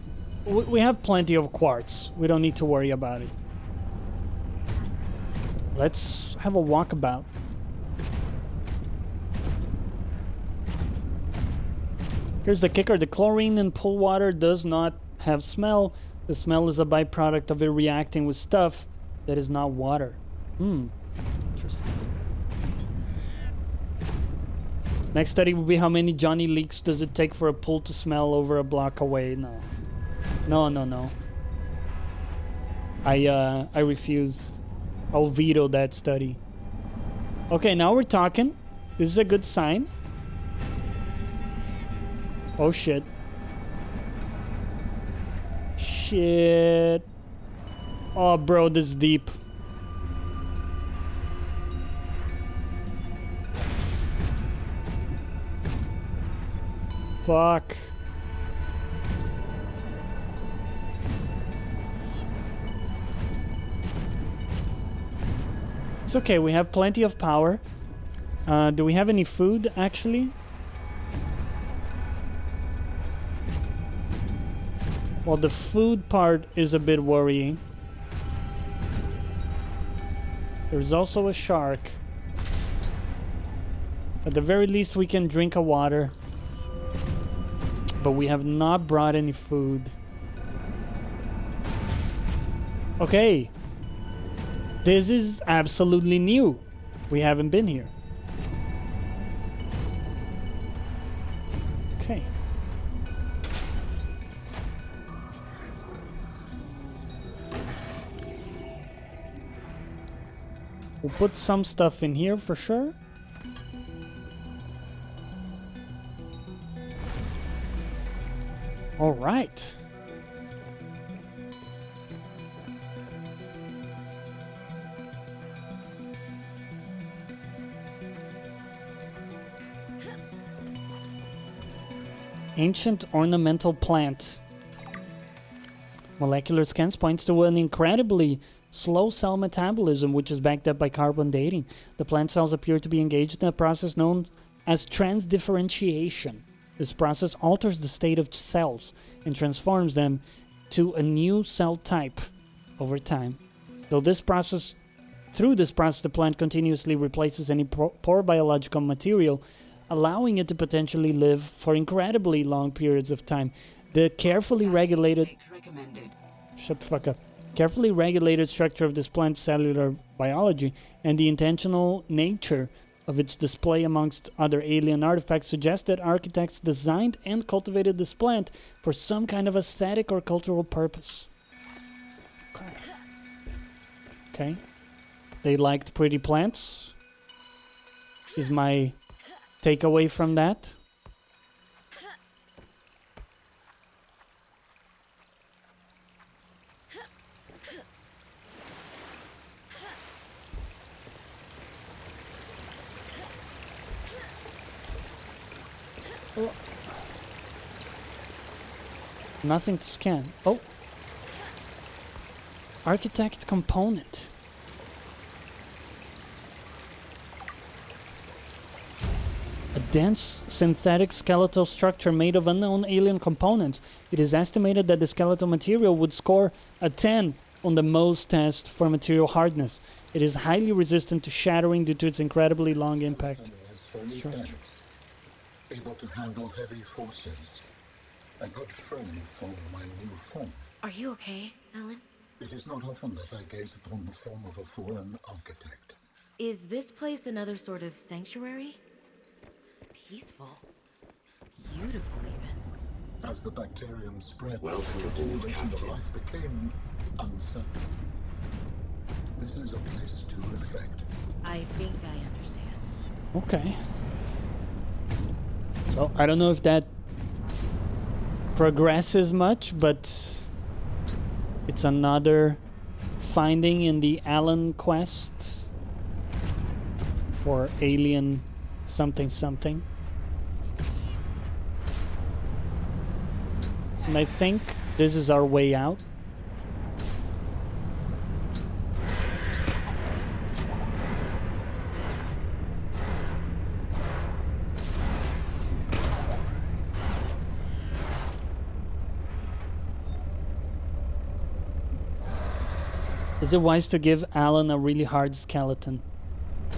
We have plenty of quartz. We don't need to worry about it. Let's have a walkabout. Here's the kicker. The chlorine in pool water does not have smell. The smell is a byproduct of it reacting with stuff that is not water. Interesting. Next study will be how many Johnny leaks does it take for a pool to smell over a block away. No. No. I refuse. I'll veto that study. Okay, now we're talking. This is a good sign. Oh shit. Shit. Oh, bro, this is deep. Fuck. It's okay, we have plenty of power. Do we have any food, actually? Well, the food part is a bit worrying. There's also a shark. At the very least, we can drink a water. But we have not brought any food. Okay. This is absolutely new. We haven't been here. Okay. We'll put some stuff in here for sure. All right. Ancient ornamental plant. Molecular scans points to an incredibly slow cell metabolism, which is backed up by carbon dating. The plant cells appear to be engaged in a process known as transdifferentiation. This process alters the state of cells and transforms them to a new cell type over time. Through this process, the plant continuously replaces any poor biological material, allowing it to potentially live for incredibly long periods of time. The carefully regulated... Shut the fuck up. Carefully regulated structure of this plant's cellular biology and the intentional nature of its display amongst other alien artifacts suggest that architects designed and cultivated this plant for some kind of aesthetic or cultural purpose. Okay. They liked pretty plants. Is my takeaway from that. Oh. Nothing to scan. Oh. Architect component. A dense synthetic skeletal structure made of unknown alien components. It is estimated that the skeletal material would score a 10 on the Mohs test for material hardness. It is highly resistant to shattering due to its incredibly long impact structure. Able to handle heavy forces. A good frame for my new form. Are you okay, Alan? It is not often that I gaze upon the form of a foreign architect. Is this place another sort of sanctuary? It's peaceful. Beautiful, even. As the bacterium spread, Welcome the aboard, duration of Captain. life became uncertain. This is a place to reflect. I think I understand. Okay. So, I don't know if that progresses much, but it's another finding in the Alan quest for alien something something. And I think this is our way out. Is it wise to give Alan a really hard skeleton?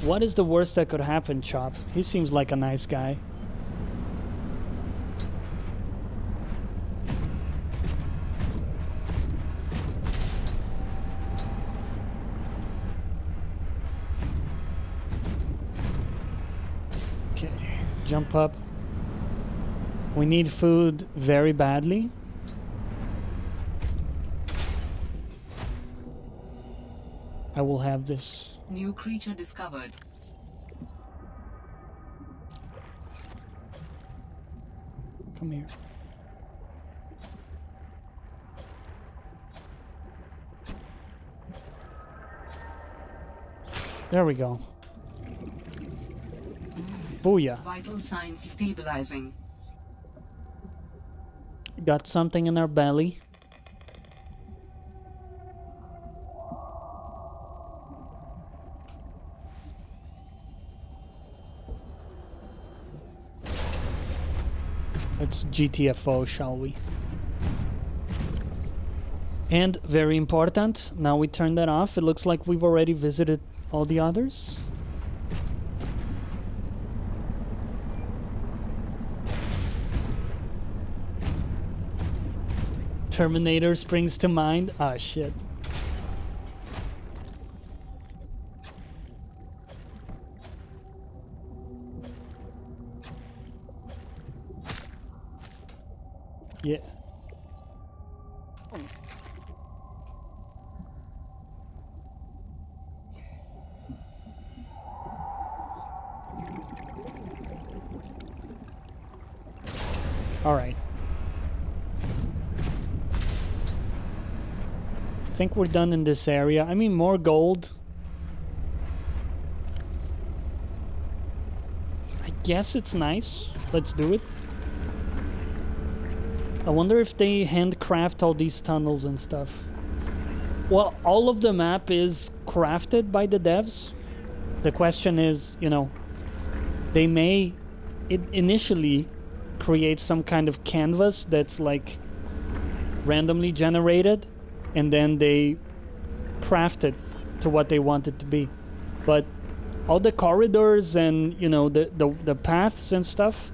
What is the worst that could happen, Chop? He seems like a nice guy. Okay, jump up. We need food very badly. I will have this. New creature discovered. Come here. There we go. Booyah. Vital signs stabilizing. Got something in our belly. Let's GTFO, shall we? And very important, now we turn that off. It looks like we've already visited all the others. Terminator springs to mind. Ah, shit. Yeah. All right. I think we're done in this area. I mean, more gold. I guess it's nice. Let's do it. I wonder if they handcraft all these tunnels and stuff. Well, all of the map is crafted by the devs. The question is, you know, they may initially create some kind of canvas that's like randomly generated, and then they craft it to what they want it to be. But all the corridors and, you know, the paths and stuff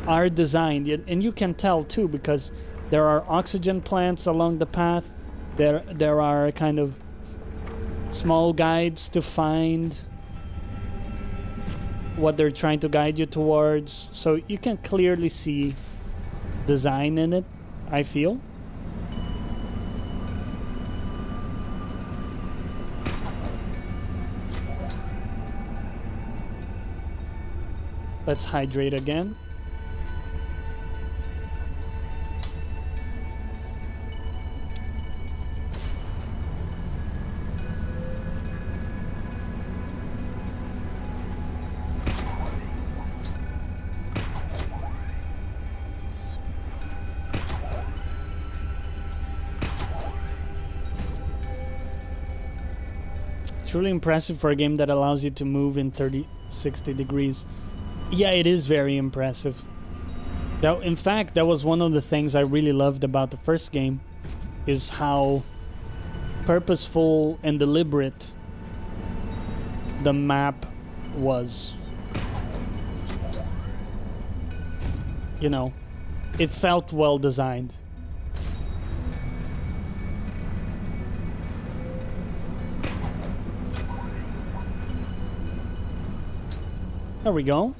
are designed, and you can tell too, because there are oxygen plants along the path. There are kind of small guides to find what they're trying to guide you towards, so you can clearly see design in it, I feel. Let's hydrate again. Truly impressive for a game that allows you to move in 60 degrees. Yeah, it is very impressive. In fact, that was one of the things I really loved about the first game, is how purposeful and deliberate the map was. You know, it felt well designed. There we go.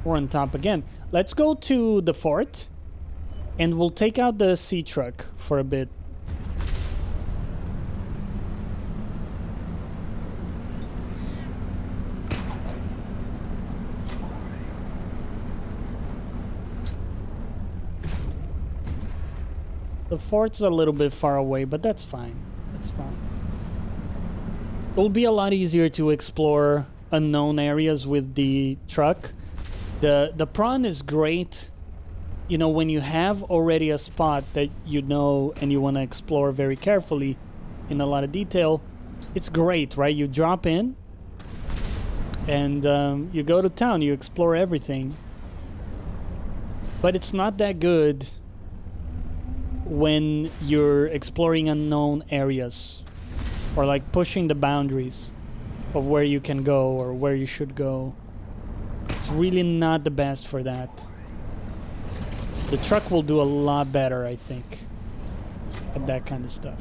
We're on top again. Let's go to the fort, and we'll take out the sea truck for a bit. The fort's a little bit far away, but that's fine. That's fine. It'll be a lot easier to explore unknown areas with the truck. The prawn is great, you know, when you have already a spot that you know and you want to explore very carefully in a lot of detail. It's great, right? You drop in and you go to town, you explore everything. But it's not that good when you're exploring unknown areas or like pushing the boundaries of where you can go or where you should go. It's really not the best for that. The truck will do a lot better, I think, at that kind of stuff.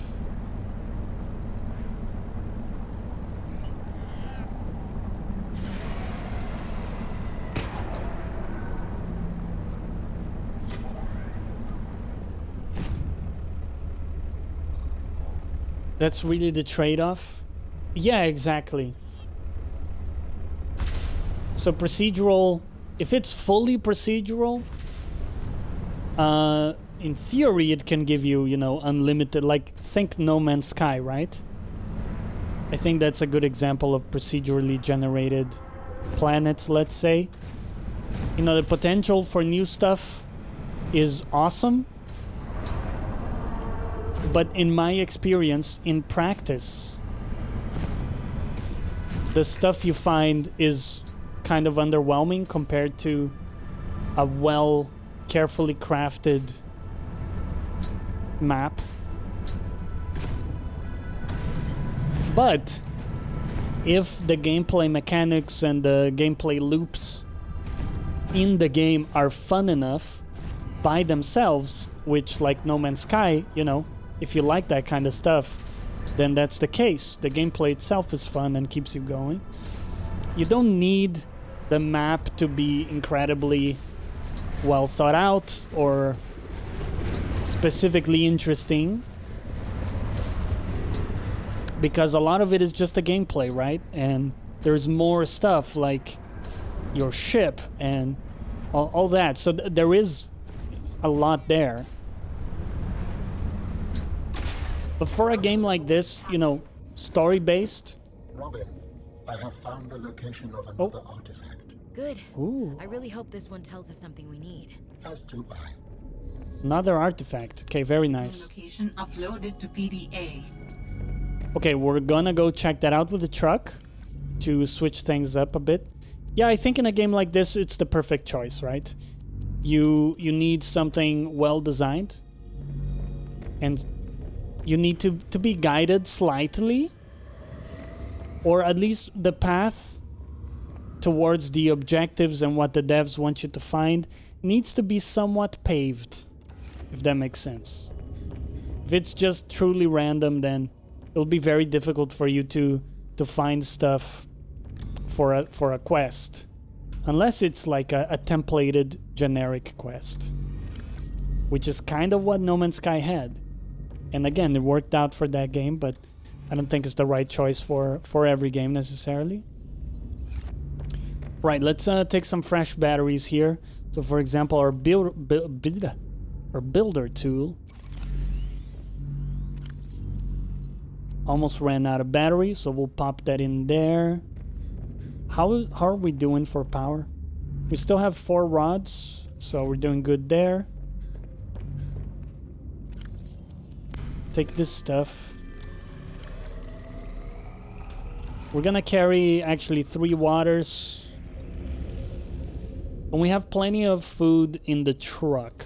That's really the trade-off. Yeah, exactly. So procedural, if it's fully procedural, in theory it can give you, you know, unlimited, like think No Man's Sky, right? I think that's a good example of procedurally generated planets, let's say. You know, the potential for new stuff is awesome. But in my experience, in practice, the stuff you find is kind of underwhelming compared to a carefully crafted map. But if the gameplay mechanics and the gameplay loops in the game are fun enough by themselves, which, like No Man's Sky, you know, if you like that kind of stuff, then that's the case. The gameplay itself is fun and keeps you going. You don't need the map to be incredibly well thought out or specifically interesting, because a lot of it is just the gameplay, right? And there's more stuff like your ship and all that. So there is a lot there. But for a game like this, you know, story-based... Robin, I have found the location of another artifact. Good. Ooh. I really hope this one tells us something we need. As do I. Another artifact. Okay, very nice. Location uploaded to PDA. Okay, we're gonna go check that out with the truck to switch things up a bit. Yeah, I think in a game like this, it's the perfect choice, right? You need something well designed, and you need to be guided slightly, or at least the path towards the objectives and what the devs want you to find needs to be somewhat paved, if that makes sense. If it's just truly random, then it'll be very difficult for you to find stuff for a quest, unless it's like a templated generic quest, which is kind of what No Man's Sky had. And again, it worked out for that game, but I don't think it's the right choice for every game necessarily. Right, let's take some fresh batteries here. So for example, our builder tool almost ran out of battery, so we'll pop that in there. How are we doing for power? We still have 4 rods, so we're doing good there. Take this stuff. We're gonna carry actually 3 waters. And we have plenty of food in the truck.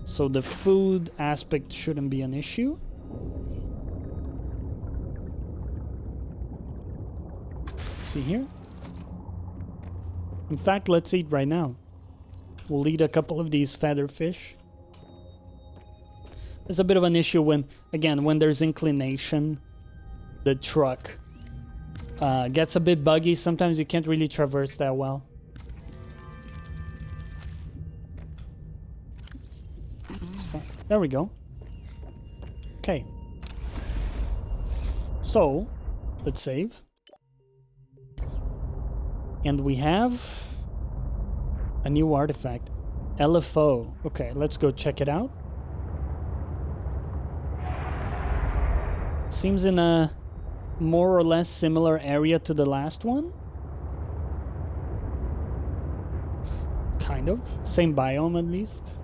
So the food aspect shouldn't be an issue. Let's see here. In fact, let's eat right now. We'll eat a couple of these feather fish. There's a bit of an issue when, again, when there's inclination, the truck gets a bit buggy. Sometimes you can't really traverse that well. There we go. Okay. So, let's save. And we have a new artifact. LFO. Okay, let's go check it out. Seems in a more or less similar area to the last one. Kind of. Same biome at least.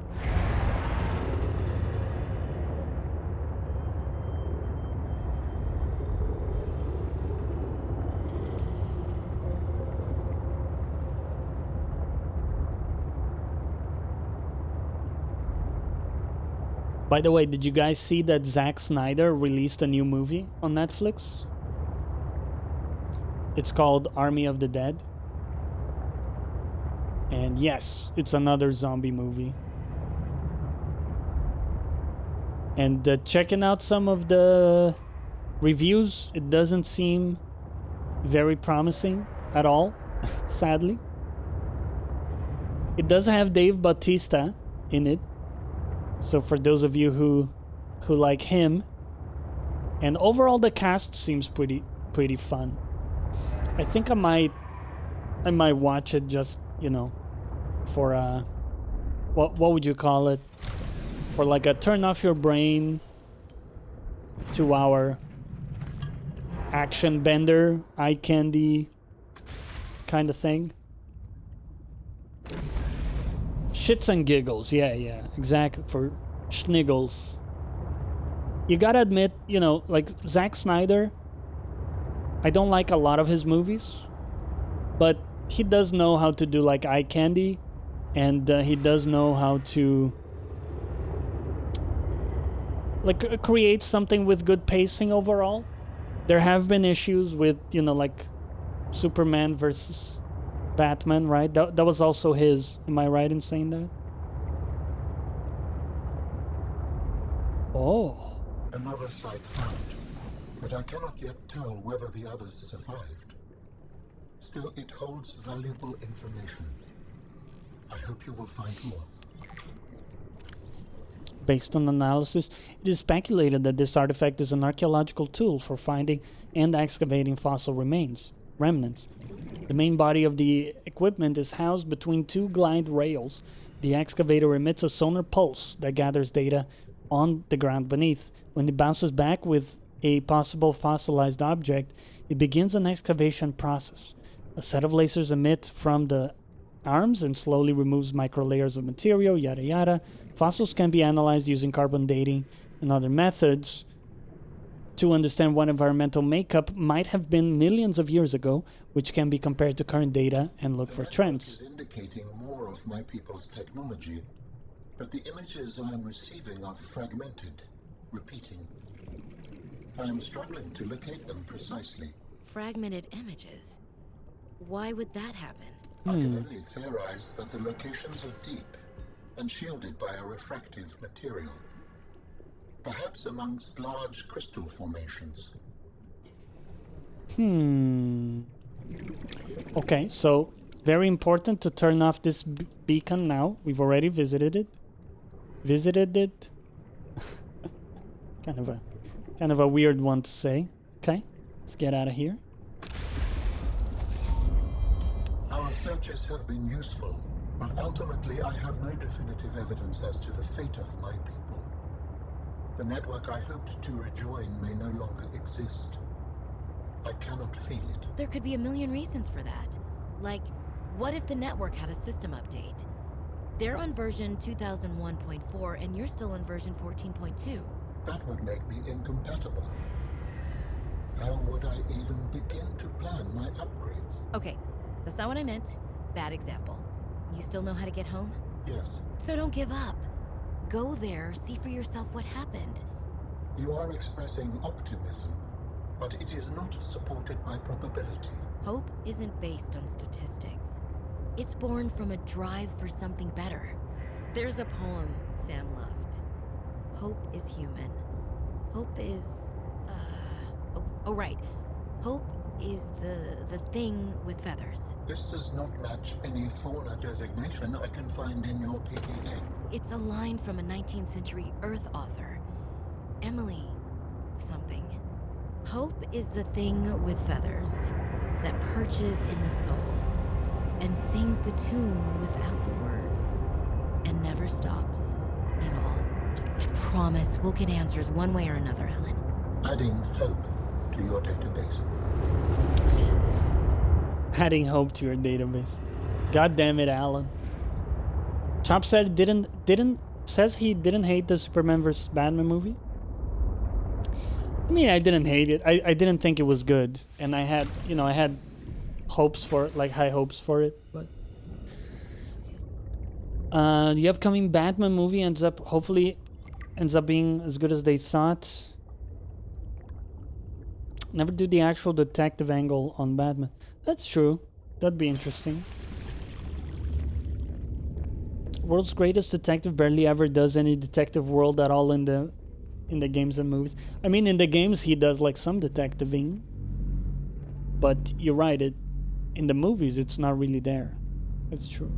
By the way, did you guys see that Zack Snyder released a new movie on Netflix? It's called Army of the Dead. And yes, it's another zombie movie. And checking out some of the reviews, it doesn't seem very promising at all, sadly. It does have Dave Bautista in it. So for those of you who like him, and overall the cast seems pretty fun. I think I might watch it just, you know, for what would you call it? For like a turn off your brain 2-hour action bender, eye candy kind of thing. Shits and giggles, yeah, exactly, for schniggles. You gotta admit, you know, like Zack Snyder, I don't like a lot of his movies, but he does know how to do like eye candy, and he does know how to like create something with good pacing overall. There have been issues with, you know, like Superman versus Batman, right? That was also his. Am I right in saying that? Oh. Another site found, but I cannot yet tell whether the others survived. Still, it holds valuable information. I hope you will find more. Based on analysis, it is speculated that this artifact is an archaeological tool for finding and excavating fossil remnants. The main body of the equipment is housed between 2 glide rails. The excavator emits a sonar pulse that gathers data on the ground beneath. When it bounces back with a possible fossilized object, it begins an excavation process. A set of lasers emit from the arms and slowly removes microlayers of material, yada yada. Fossils can be analyzed using carbon dating and other methods to understand what environmental makeup might have been millions of years ago, which can be compared to current data and look for trends. Is indicating more of my people's technology, but the images I am receiving are fragmented, repeating. I am struggling to locate them precisely. Fragmented images? Why would that happen? I can only theorize that the locations are deep and shielded by a refractive material. Perhaps amongst large crystal formations. Okay, so very important to turn off this beacon now. We've already visited it. kind of a weird one to say. Okay, let's get out of here. Our searches have been useful, but ultimately I have no definitive evidence as to the fate of my people. The network I hoped to rejoin may no longer exist. I cannot feel it. There could be a million reasons for that. Like, what if the network had a system update? They're on version 2001.4 and you're still on version 14.2. That would make me incompatible. How would I even begin to plan my upgrades? Okay, that's not what I meant. Bad example. You still know how to get home? Yes, So don't give up. Go there, see for yourself what happened. you are expressing optimism, but it is not supported by probability. Hope isn't based on statistics. It's born from a drive for something better. There's a poem Sam loved. Hope is human. Hope is... right. Hope is the thing with feathers. This does not match any fauna designation I can find in your PDA. It's a line from a 19th century Earth author. Emily something. Hope is the thing with feathers that perches in the soul and sings the tune without the words and never stops at all. I promise we'll get answers one way or another, Ellen. Adding hope to your database. Adding hope to your database. God damn it, Alan. Chop said says he didn't hate the Superman vs. Batman movie. I mean, I didn't hate it. I didn't think it was good, and I had hopes for it, like high hopes for it, but the upcoming Batman movie hopefully ends up being as good as they thought. Never do the actual detective angle on Batman. That's true. That'd be interesting. World's greatest detective barely ever does any detective world at all in the games and movies. I mean, in the games he does like some detectiving, but you're right. In the movies it's not really there. It's true.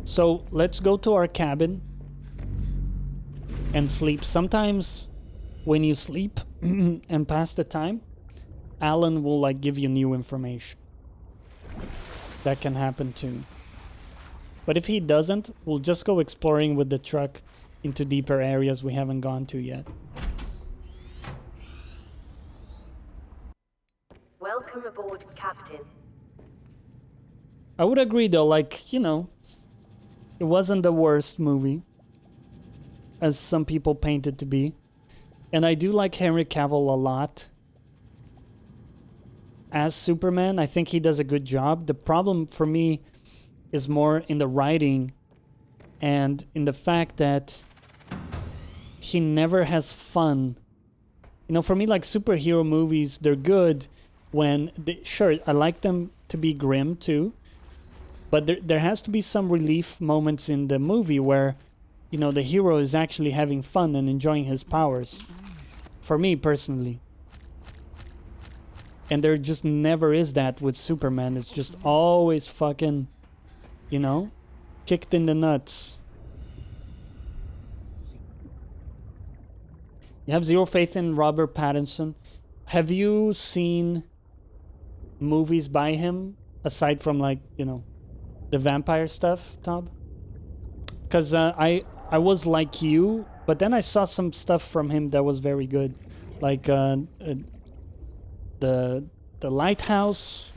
So let's go to our cabin and sleep. Sometimes when you sleep and pass the time, Alan will like give you new information. That can happen too. But if he doesn't, we'll just go exploring with the truck into deeper areas we haven't gone to yet. Welcome aboard, Captain. I would agree though, like, it wasn't the worst movie, as some people paint it to be. And I do like Henry Cavill a lot. As Superman, I think he does a good job. The problem for me is more in the writing and in the fact that he never has fun. For me, like superhero movies, they're good when sure, I like them to be grim too, but there has to be some relief moments in the movie where the hero is actually having fun and enjoying his powers, for me personally. And there just never is that with Superman. It's just always fucking kicked in the nuts. You have zero faith in Robert Pattinson. Have you seen movies by him aside from the vampire stuff, Tob? Because I was like you, but then I saw some stuff from him that was very good, like the Lighthouse.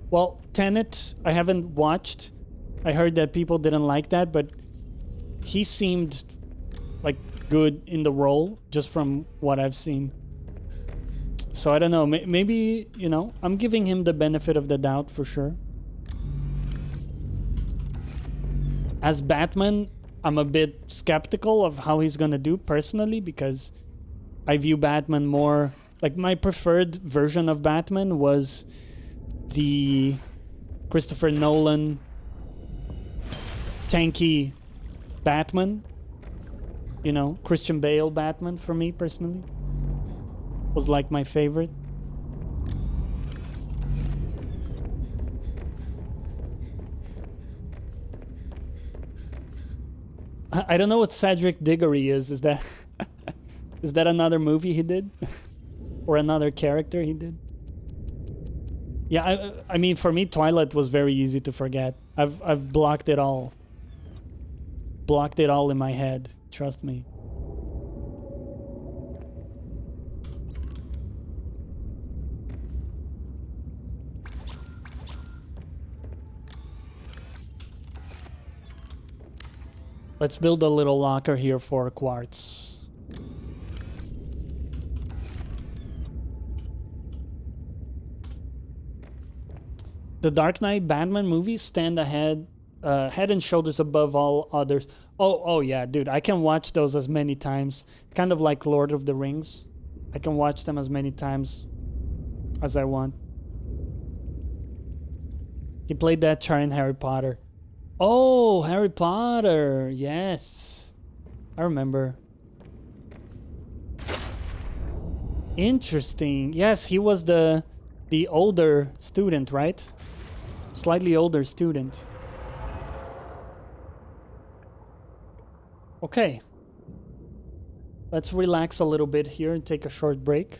Well, Tenet, I haven't watched. I heard that people didn't like that, but he seemed like good in the role, just from what I've seen. So I don't know, maybe, I'm giving him the benefit of the doubt for sure. As Batman, I'm a bit skeptical of how he's gonna do personally, because I view Batman more... Like, my preferred version of Batman was the Christopher Nolan tanky Batman. Christian Bale Batman for me personally was like my favorite. I don't know what Cedric Diggory is. Is that is that another movie he did? Or another character he did? Yeah, I mean, for me, Twilight was very easy to forget. I've blocked it all. Blocked it all in my head. Trust me. Let's build a little locker here for quartz. The Dark Knight Batman movies stand ahead, head and shoulders above all others. Oh yeah, dude, I can watch those as many times. Kind of like Lord of the Rings. I can watch them as many times as I want. He played that char in Harry Potter. Oh, Harry Potter. Yes. I remember. Interesting. Yes, he was the older student, right? Slightly older student. Okay. Let's relax a little bit here and take a short break.